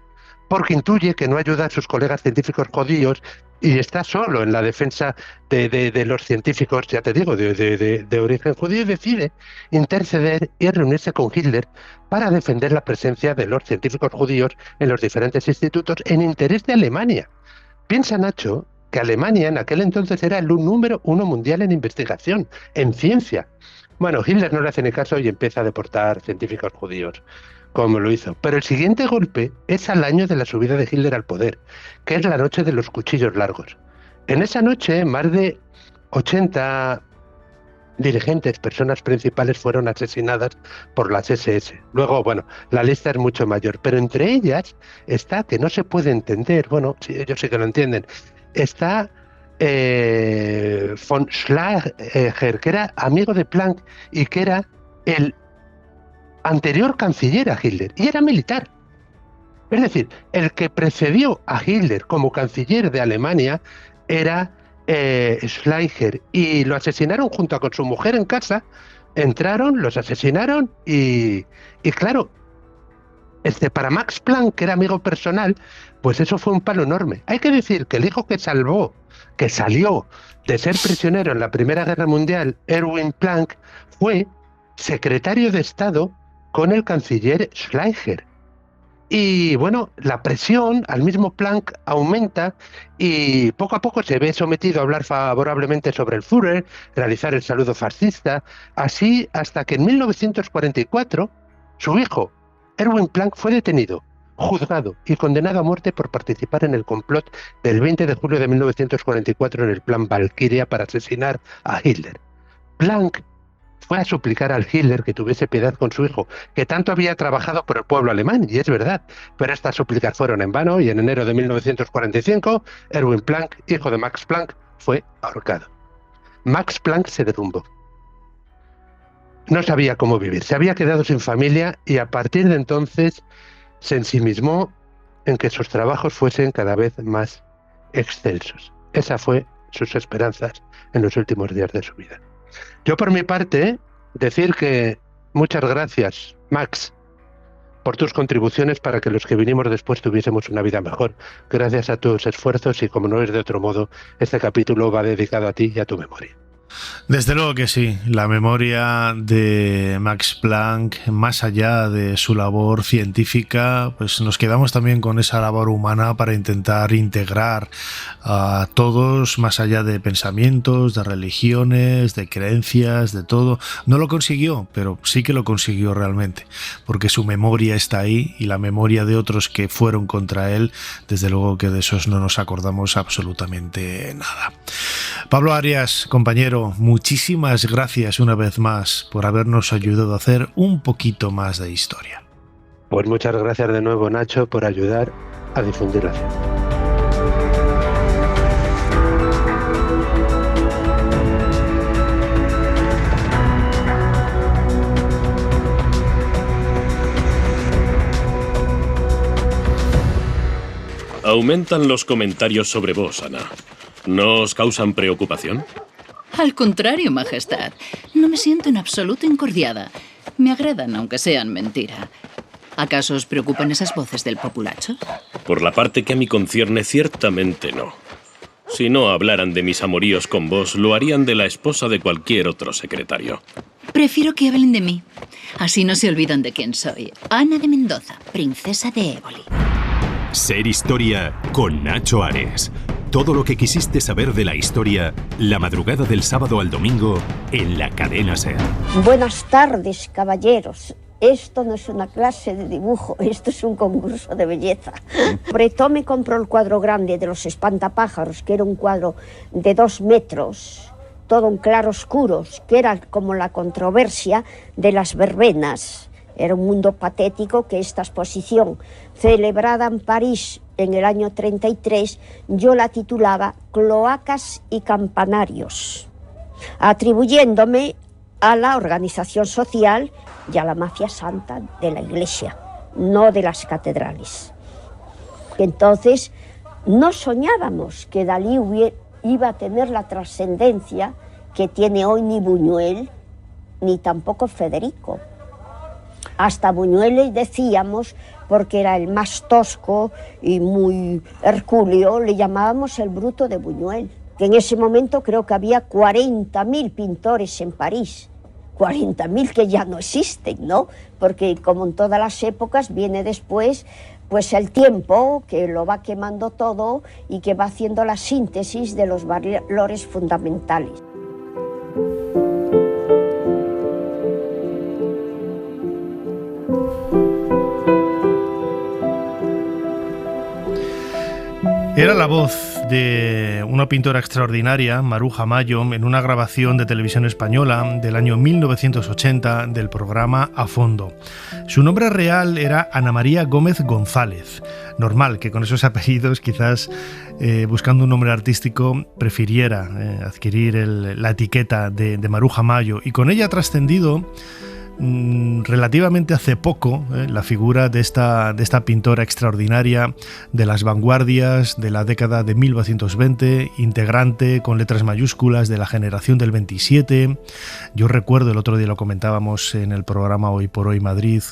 Speaker 15: porque intuye que no ayuda a sus colegas científicos judíos y está solo en la defensa de los científicos, ya te digo, de origen judío, y decide interceder y reunirse con Hitler para defender la presencia de los científicos judíos en los diferentes institutos en interés de Alemania. Piensa, Nacho, que Alemania en aquel entonces era el número 1 mundial en investigación, en ciencia. Hitler no le hace ni caso y empieza a deportar científicos judíos. como lo hizo. Pero el siguiente golpe es al año de la subida de Hitler al poder, que es la noche de los cuchillos largos. En esa noche, más de 80 dirigentes, personas principales, fueron asesinadas por las SS. Luego, bueno, la lista es mucho mayor, pero entre ellas está, que no se puede entender, bueno, sí, ellos sí que lo entienden, está von Schleicher, que era amigo de Planck y que era el anterior canciller a Hitler, y era militar. Es decir, el que precedió a Hitler como canciller de Alemania era Schleicher, y lo asesinaron junto con su mujer en casa. Entraron, los asesinaron y claro, para Max Planck, que era amigo personal, pues eso fue un palo enorme. Hay que decir que el hijo que salió de ser prisionero en la Primera Guerra Mundial, Erwin Planck, fue secretario de Estado con el canciller Schleicher. Y bueno, la presión al mismo Planck aumenta y poco a poco se ve sometido a hablar favorablemente sobre el Führer, realizar el saludo fascista, así hasta que en 1944 su hijo, Erwin Planck, fue detenido, juzgado y condenado a muerte por participar en el complot del 20 de julio de 1944 en el Plan Valkyria para asesinar a Hitler. Planck fue a suplicar al Hitler que tuviese piedad con su hijo, que tanto había trabajado por el pueblo alemán, y es verdad, pero estas súplicas fueron en vano, y en enero de 1945, Erwin Planck, hijo de Max Planck, fue ahorcado. Max Planck se derrumbó. No sabía cómo vivir, se había quedado sin familia, y a partir de entonces se ensimismó en que sus trabajos fuesen cada vez más excelsos. Esa fue sus esperanzas en los últimos días de su vida. Yo, por mi parte, decir que muchas gracias, Max, por tus contribuciones para que los que vinimos después tuviésemos una vida mejor. Gracias a tus esfuerzos, y como no es de otro modo, este capítulo va dedicado a ti y a tu memoria.
Speaker 5: Desde luego que sí, la memoria de Max Planck, más allá de su labor científica, pues nos quedamos también con esa labor humana para intentar integrar a todos, más allá de pensamientos, de religiones, de creencias, de todo. No lo consiguió, pero sí que lo consiguió realmente, porque su memoria está ahí, y la memoria de otros que fueron contra él, desde luego que de esos no nos acordamos absolutamente nada. Pablo Arias, compañero, muchísimas gracias una vez más por habernos ayudado a hacer un poquito más de historia.
Speaker 15: Pues muchas gracias de nuevo, Nacho, por ayudar a difundir la ciencia.
Speaker 16: Aumentan los comentarios sobre vos, Ana. ¿No os causan preocupación?
Speaker 17: Al contrario, Majestad. No me siento en absoluto incordiada. Me agradan, aunque sean mentira. ¿Acaso os preocupan esas voces del populacho?
Speaker 16: Por la parte que a mí concierne, ciertamente no. Si no hablaran de mis amoríos con vos, lo harían de la esposa de cualquier otro secretario.
Speaker 17: Prefiero que hablen de mí. Así no se olvidan de quién soy. Ana de Mendoza, princesa de Éboli.
Speaker 9: Ser Historia con Nacho Ares. Todo lo que quisiste saber de la historia, la madrugada del sábado al domingo, en la cadena SER.
Speaker 18: Buenas tardes, caballeros. Esto no es una clase de dibujo, esto es un concurso de belleza. Breton me compró el cuadro grande de los espantapájaros, que era un cuadro de 2 metros, todo en claroscuros, que era como la controversia de las verbenas. Era un mundo patético que esta exposición, celebrada en París en el año 33, yo la titulaba Cloacas y Campanarios, atribuyéndome a la organización social y a la mafia santa de la Iglesia, no de las catedrales. Entonces, no soñábamos que Dalí iba a tener la trascendencia que tiene hoy ni Buñuel, ni tampoco Federico. Hasta Buñuel le decíamos, porque era el más tosco y muy hercúleo, le llamábamos el bruto de Buñuel. Que en ese momento creo que había 40.000 pintores en París. 40.000 que ya no existen, ¿no? Porque como en todas las épocas viene después pues el tiempo que lo va quemando todo y que va haciendo la síntesis de los valores fundamentales.
Speaker 5: Era la voz de una pintora extraordinaria, Maruja Mayo, en una grabación de televisión española del año 1980 del programa A Fondo. Su nombre real era Ana María Gómez González. Normal que con esos apellidos, quizás buscando un nombre artístico, prefiriera adquirir la etiqueta de Maruja Mayo, y con ella ha trascendido relativamente hace poco la figura de esta pintora extraordinaria de las vanguardias de la década de 1920, integrante con letras mayúsculas de la generación del 27. Yo recuerdo, el otro día lo comentábamos en el programa Hoy por Hoy Madrid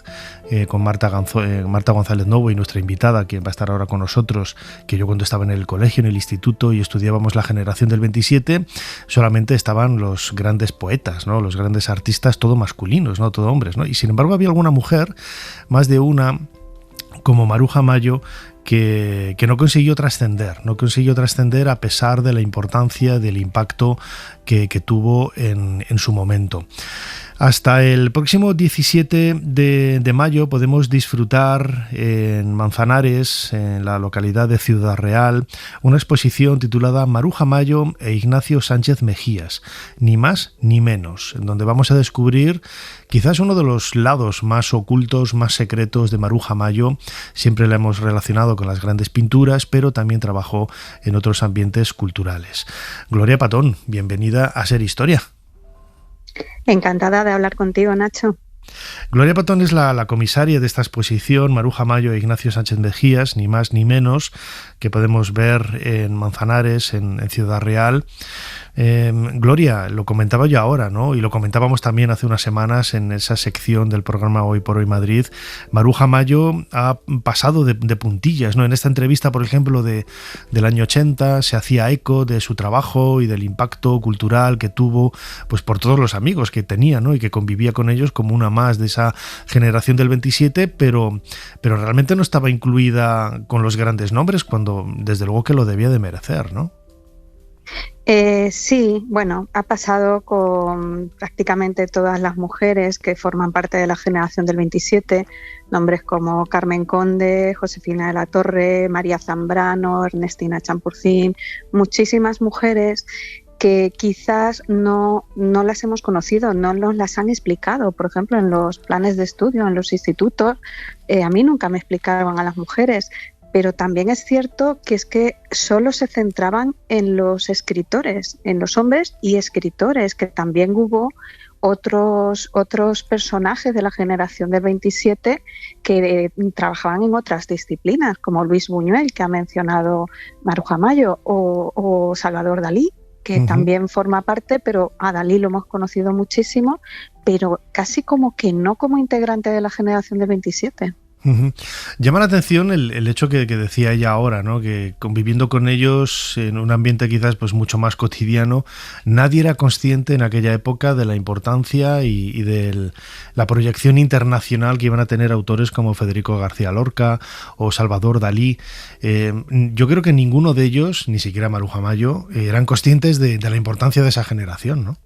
Speaker 5: con Marta González Novo y nuestra invitada, quien va a estar ahora con nosotros, que yo cuando estaba en el colegio, en el instituto, y estudiábamos la generación del 27, solamente estaban los grandes poetas, ¿no? Los grandes artistas, todo masculinos, ¿no? Todo hombres, ¿no? Y sin embargo había alguna mujer, más de una, como Maruja Mayo, que no consiguió trascender a pesar de la importancia, del impacto que tuvo en su momento. Hasta el próximo 17 de mayo podemos disfrutar en Manzanares, en la localidad de Ciudad Real, una exposición titulada Maruja Mayo e Ignacio Sánchez Mejías, ni más ni menos, en donde vamos a descubrir quizás uno de los lados más ocultos, más secretos de Maruja Mayo. Siempre la hemos relacionado con las grandes pinturas, pero también trabajó en otros ambientes culturales. Gloria Patón, bienvenida a Ser Historia.
Speaker 19: Encantada de hablar contigo, Nacho.
Speaker 5: Gloria Patón es la comisaria de esta exposición, Maruja Mayo e Ignacio Sánchez Mejías, ni más ni menos, que podemos ver en Manzanares, en Ciudad Real. Gloria, lo comentaba yo ahora, ¿no? Y lo comentábamos también hace unas semanas en esa sección del programa Hoy por Hoy Madrid. Maruja Mayo ha pasado de puntillas, ¿no? En esta entrevista, por ejemplo, del año 80, se hacía eco de su trabajo y del impacto cultural que tuvo, pues por todos los amigos que tenía, ¿no? Y que convivía con ellos como una más de esa generación del 27, pero realmente no estaba incluida con los grandes nombres, cuando desde luego que lo debía de merecer, ¿no?
Speaker 19: Sí, bueno, ha pasado con prácticamente todas las mujeres que forman parte de la generación del 27, nombres como Carmen Conde, Josefina de la Torre, María Zambrano, Ernestina Champurcín, muchísimas mujeres que quizás no las hemos conocido, no nos las han explicado. Por ejemplo, en los planes de estudio, en los institutos, a mí nunca me explicaban a las mujeres. Pero también es cierto que es que solo se centraban en los escritores, en los hombres y escritores, que también hubo otros personajes de la generación del 27 que trabajaban en otras disciplinas, como Luis Buñuel, que ha mencionado Maruja Mayo, o Salvador Dalí, que también forma parte, pero a Dalí lo hemos conocido muchísimo, pero casi como que no como integrante de la generación del 27.
Speaker 5: Llama la atención el hecho que decía ella ahora, ¿no? Que conviviendo con ellos en un ambiente quizás pues mucho más cotidiano, nadie era consciente en aquella época de la importancia y de la proyección internacional que iban a tener autores como Federico García Lorca o Salvador Dalí. Yo creo que ninguno de ellos, ni siquiera Maruja Mayo, eran conscientes de la importancia de esa generación, ¿no?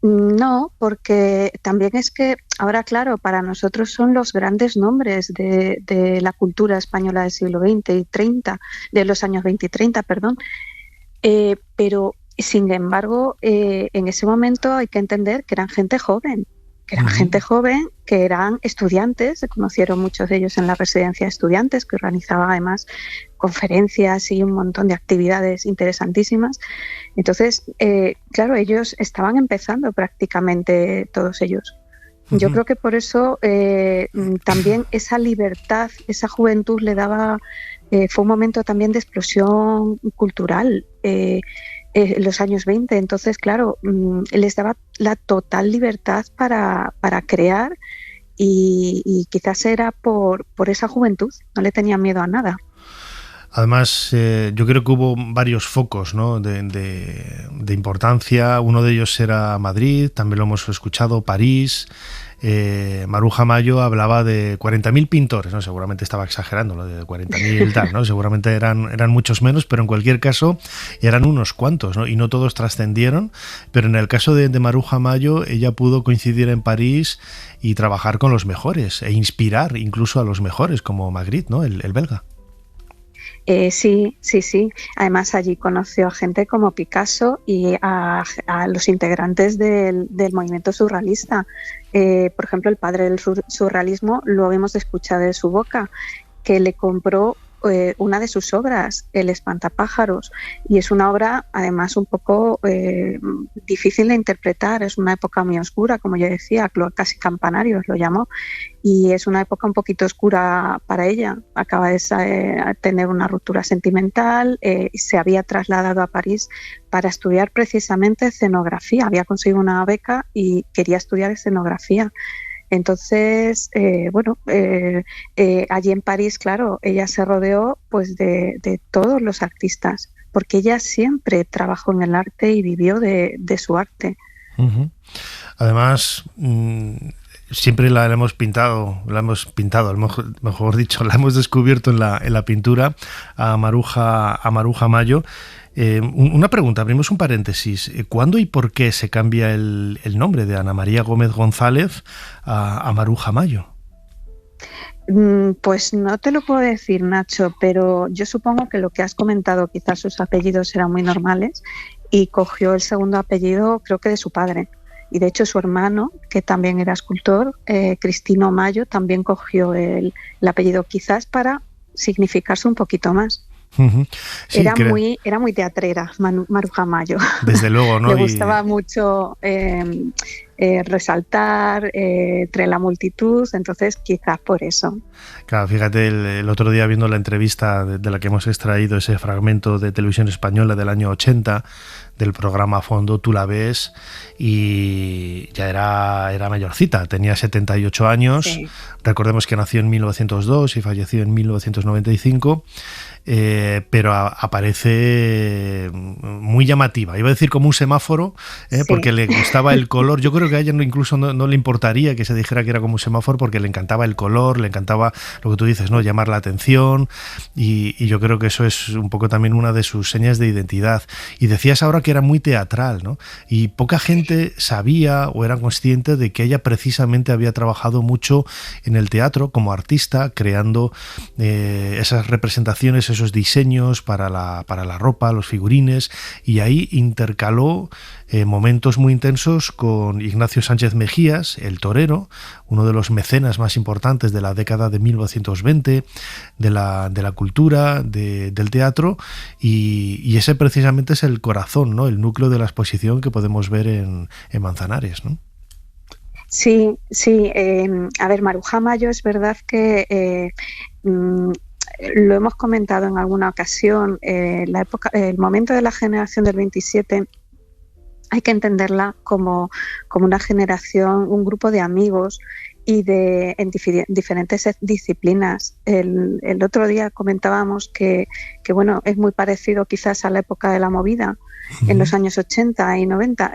Speaker 19: No, porque también es que ahora, claro, para nosotros son los grandes nombres de la cultura española del siglo XX y 30, de los años 20 y 30, perdón. Pero, sin embargo, en ese momento hay que entender que eran gente joven, que eran estudiantes. Se conocieron muchos de ellos en la residencia de estudiantes, que organizaba además conferencias y un montón de actividades interesantísimas. Entonces, claro, ellos estaban empezando prácticamente todos ellos. Yo creo que por eso también esa libertad, esa juventud le daba, fue un momento también de explosión cultural. Los años 20, entonces claro, les daba la total libertad para crear y quizás era por esa juventud, no le tenían miedo a nada.
Speaker 5: Además, yo creo que hubo varios focos, ¿no? de importancia. Uno de ellos era Madrid, también lo hemos escuchado, París. Maruja Mayo hablaba de 40.000 pintores, ¿no? Seguramente estaba exagerando lo de 40.000 tal, ¿no? Seguramente eran muchos menos, pero en cualquier caso eran unos cuantos, ¿no? Y no todos trascendieron, pero en el caso de Maruja Mayo, ella pudo coincidir en París y trabajar con los mejores e inspirar incluso a los mejores, como Magritte, ¿no? El belga.
Speaker 19: Sí. Además, allí conoció a gente como Picasso y a los integrantes del movimiento surrealista. Por ejemplo, el padre del surrealismo lo hemos escuchado de su boca, que le compró una de sus obras, El espantapájaros, y es una obra además un poco difícil de interpretar. Es una época muy oscura, como yo decía, casi campanarios lo llamó, y es una época un poquito oscura para ella. Acaba de tener una ruptura sentimental, se había trasladado a París para estudiar precisamente escenografía, había conseguido una beca y quería estudiar escenografía. Entonces, allí en París, claro, ella se rodeó pues de todos los artistas, porque ella siempre trabajó en el arte y vivió de su arte.
Speaker 5: Uh-huh. Además, siempre la hemos pintado, mejor dicho, la hemos descubierto en la pintura a Maruja Mayo. Una pregunta, abrimos un paréntesis. ¿Cuándo y por qué se cambia el nombre de Ana María Gómez González a Maruja Mayo?
Speaker 19: Pues no te lo puedo decir, Nacho, pero yo supongo que lo que has comentado, quizás sus apellidos eran muy normales y cogió el segundo apellido, creo que de su padre. Y de hecho su hermano, que también era escultor, Cristino Mayo, también cogió el apellido, quizás para significarse un poquito más.
Speaker 5: Uh-huh. Sí,
Speaker 19: era muy teatrera, Maruja Mayo.
Speaker 5: Desde luego, ¿no?
Speaker 19: Le gustaba mucho resaltar entre la multitud, entonces quizás por eso.
Speaker 5: Claro, fíjate, el otro día viendo la entrevista de la que hemos extraído ese fragmento de Televisión Española del año 80, del programa A Fondo, tú la ves y ya era mayorcita, tenía 78 años, sí. Recordemos que nació en 1902 y falleció en 1995, pero aparece muy llamativa, iba a decir como un semáforo, sí. Porque le gustaba el color. Yo creo que a ella incluso no le importaría que se dijera que era como un semáforo, porque le encantaba el color, le encantaba lo que tú dices, ¿no? Llamar la atención, y yo creo que eso es un poco también una de sus señas de identidad. Y decías ahora que era muy teatral, ¿no? Y poca gente sabía o era consciente de que ella precisamente había trabajado mucho en el teatro como artista, creando esas representaciones, esos diseños para la ropa, los figurines, y ahí intercaló momentos muy intensos con Ignacio Sánchez Mejías, el torero, uno de los mecenas más importantes de la década de 1920, de la cultura, del teatro, y ese precisamente es el corazón, ¿no? El núcleo de la exposición que podemos ver en Manzanares, ¿no?
Speaker 19: Sí. A ver, Maruja Mayo es verdad que lo hemos comentado en alguna ocasión, el momento de la generación del 27 hay que entenderla como una generación, un grupo de amigos y en diferentes disciplinas. El otro día comentábamos que bueno, es muy parecido quizás a la época de la movida, en los años 80 y 90,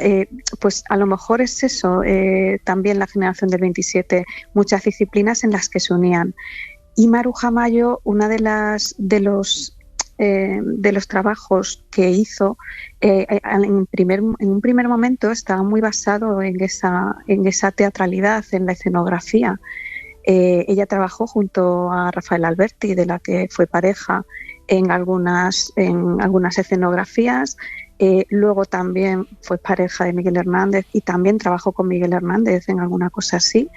Speaker 19: pues a lo mejor es eso, también la generación del 27, muchas disciplinas en las que se unían. Y Maruja Mayo, una de los trabajos que hizo, en un primer momento estaba muy basado en esa teatralidad, en la escenografía. Ella trabajó junto a Rafael Alberti, de la que fue pareja, en algunas escenografías. Luego también fue pareja de Miguel Hernández y también trabajó con Miguel Hernández en alguna cosa así.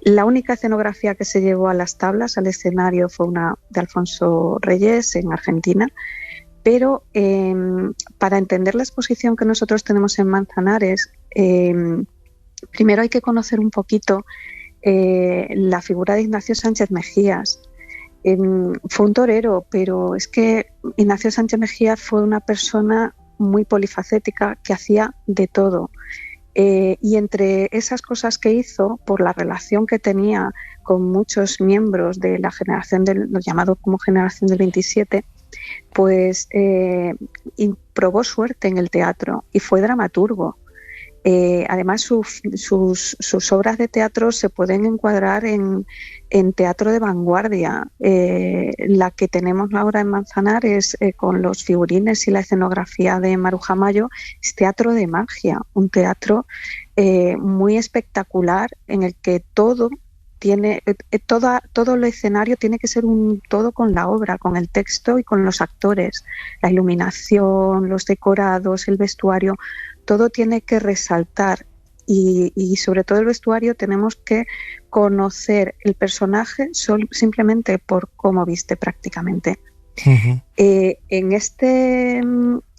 Speaker 19: La única escenografía que se llevó a las tablas, al escenario, fue una de Alfonso Reyes en Argentina. Pero para entender la exposición que nosotros tenemos en Manzanares, primero hay que conocer un poquito la figura de Ignacio Sánchez Mejías. Fue un torero, pero es que Ignacio Sánchez Mejías fue una persona muy polifacética que hacía de todo. Y entre esas cosas que hizo, por la relación que tenía con muchos miembros de la generación lo llamado como generación del 27, pues probó suerte en el teatro y fue dramaturgo. Además, sus obras de teatro se pueden encuadrar en teatro de vanguardia. La que tenemos ahora en Manzanares, con los figurines y la escenografía de Maruja Mayo, es teatro de magia, un teatro muy espectacular en el que todo todo el escenario tiene que ser un todo con la obra, con el texto y con los actores, la iluminación, los decorados, el vestuario, todo tiene que resaltar y sobre todo el vestuario tenemos que conocer el personaje simplemente por cómo viste prácticamente. Uh-huh.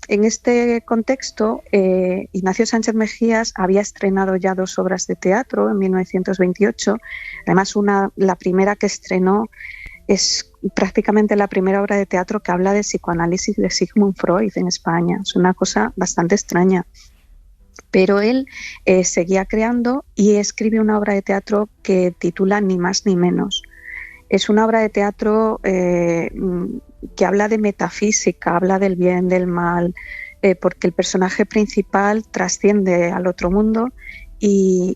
Speaker 19: En este contexto, Ignacio Sánchez Mejías había estrenado ya 2 obras de teatro en 1928. Además, la primera que estrenó es prácticamente la primera obra de teatro que habla de psicoanálisis de Sigmund Freud en España. Es una cosa bastante extraña. Pero él seguía creando y escribe una obra de teatro que titula Ni más ni menos. Es una obra de teatro que habla de metafísica, habla del bien, del mal, porque el personaje principal trasciende al otro mundo y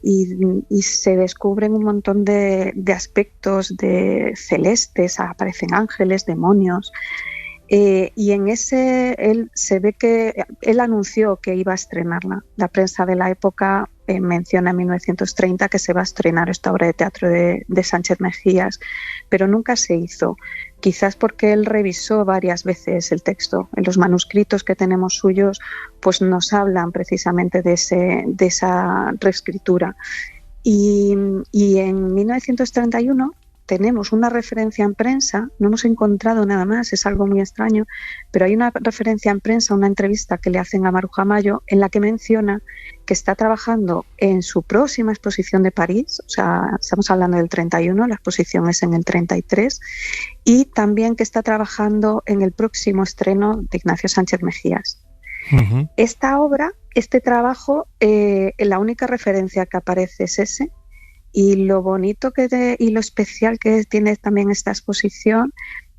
Speaker 19: se descubren un montón de aspectos de celestes, aparecen ángeles, demonios. Y en ese él se ve que él anunció que iba a estrenarla. La prensa de la época menciona en 1930 que se va a estrenar esta obra de teatro de Sánchez Mejías, pero nunca se hizo. Quizás porque él revisó varias veces el texto. En los manuscritos que tenemos suyos pues nos hablan precisamente de esa reescritura. Y en 1931 tenemos una referencia en prensa, no hemos encontrado nada más, es algo muy extraño, pero hay una referencia en prensa, una entrevista que le hacen a Maruja Mayo, en la que menciona que está trabajando en su próxima exposición de París, o sea, estamos hablando del 31, la exposición es en el 33, y también que está trabajando en el próximo estreno de Ignacio Sánchez Mejías. Uh-huh. Esta obra, este trabajo, la única referencia que aparece es ese. Y lo bonito y lo especial que tiene también esta exposición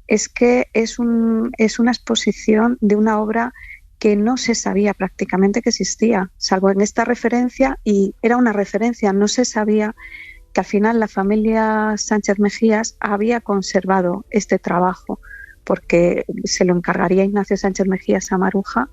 Speaker 19: es que es una exposición de una obra que no se sabía prácticamente que existía, salvo en esta referencia, y era una referencia, no se sabía que al final la familia Sánchez Mejías había conservado este trabajo, porque se lo encargaría Ignacio Sánchez Mejías a Maruja.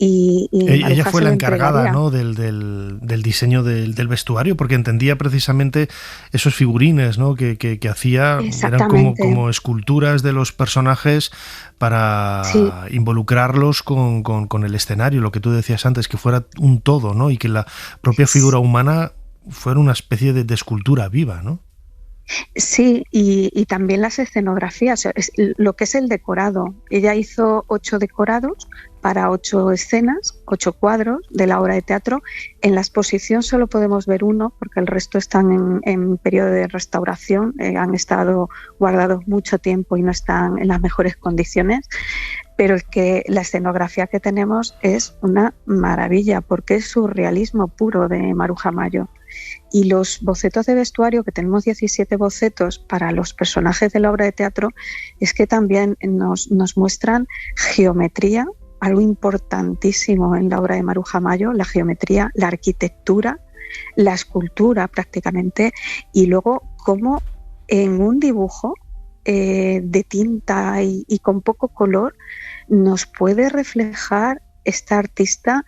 Speaker 19: Y
Speaker 5: ella fue la encargada, ¿no?, del diseño del vestuario, porque entendía precisamente esos figurines, ¿no?, que hacía, eran como esculturas de los personajes para involucrarlos con el escenario, lo que tú decías antes, que fuera un todo, ¿no?, y que la propia figura humana fuera una especie de escultura viva, ¿no?
Speaker 19: Sí, y también las escenografías, lo que es el decorado. Ella hizo 8 decorados para 8 escenas, 8 cuadros de la obra de teatro. En la exposición solo podemos ver uno, porque el resto están en periodo de restauración, han estado guardados mucho tiempo y no están en las mejores condiciones. Pero la escenografía que tenemos es una maravilla, porque es surrealismo puro de Maruja Mayo. Y los bocetos de vestuario, que tenemos 17 bocetos para los personajes de la obra de teatro, es que también nos muestran geometría, algo importantísimo en la obra de Maruja Mayo, la geometría, la arquitectura, la escultura prácticamente, y luego cómo en un dibujo de tinta y con poco color nos puede reflejar esta artista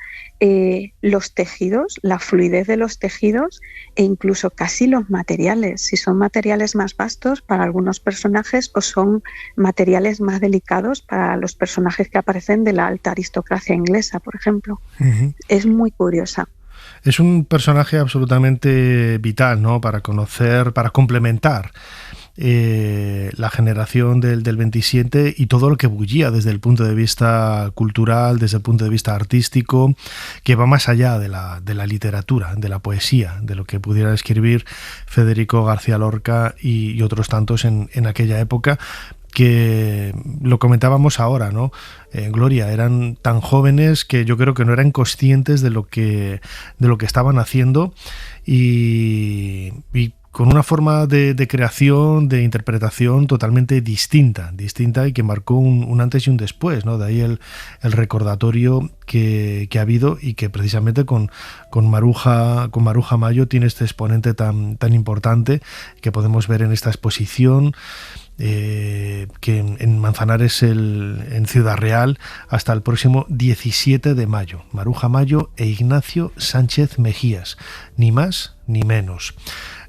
Speaker 19: los tejidos, la fluidez de los tejidos e incluso casi los materiales, si son materiales más vastos para algunos personajes o son materiales más delicados para los personajes que aparecen de la alta aristocracia inglesa, por ejemplo. Uh-huh. Es muy curiosa.
Speaker 5: Es un personaje absolutamente vital, ¿no?, para conocer, para complementar la generación del 27 y todo lo que bullía desde el punto de vista cultural, desde el punto de vista artístico, que va más allá de la literatura, de la poesía, de lo que pudiera escribir Federico García Lorca y otros tantos en aquella época, que lo comentábamos ahora, ¿no? Gloria, eran tan jóvenes que yo creo que no eran conscientes de lo que estaban haciendo y con una forma de creación, de interpretación totalmente distinta y que marcó un antes y un después, ¿no? De ahí el recordatorio que ha habido y que precisamente con Maruja Mayo tiene este exponente tan importante que podemos ver en esta exposición, que en Manzanares, en Ciudad Real, hasta el próximo 17 de mayo. Maruja Mayo e Ignacio Sánchez Mejías, ni más ni menos.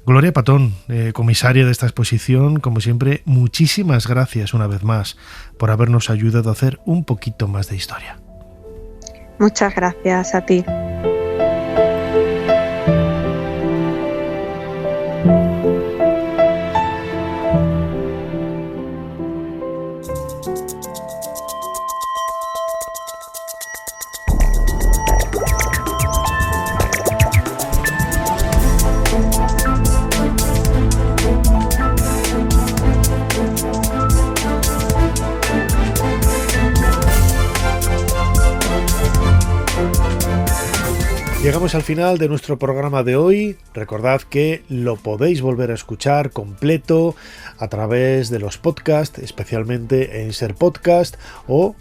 Speaker 5: Gloria Patón, comisaria de esta exposición, como siempre, muchísimas gracias una vez más por habernos ayudado a hacer un poquito más de historia.
Speaker 19: Muchas gracias a ti.
Speaker 2: Llegamos al final de nuestro programa de hoy. Recordad que lo podéis volver a escuchar completo a través de los podcasts, especialmente en Ser Podcast, o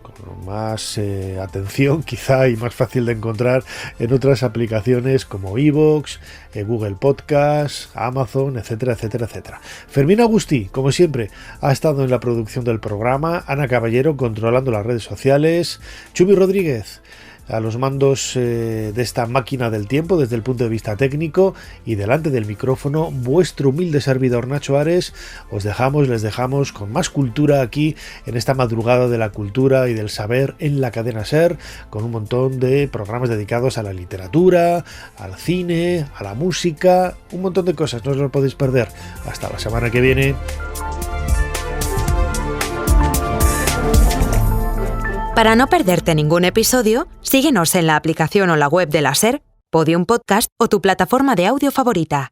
Speaker 2: con más atención quizá y más fácil de encontrar en otras aplicaciones como iVoox, Google Podcast, Amazon, etcétera, etcétera, etcétera. Fermín Agustí, como siempre, ha estado en la producción del programa, Ana Caballero controlando las redes sociales, Chubi Rodríguez a los mandos de esta máquina del tiempo desde el punto de vista técnico, y delante del micrófono vuestro humilde servidor Nacho Ares. Les dejamos con más cultura aquí en esta madrugada de la cultura y del saber en la cadena SER, con un montón de programas dedicados a la literatura, al cine, a la música, un montón de cosas, no os lo podéis perder. Hasta la semana que viene.
Speaker 20: Para no perderte ningún episodio, síguenos en la aplicación o la web de la SER, Podium Podcast o tu plataforma de audio favorita.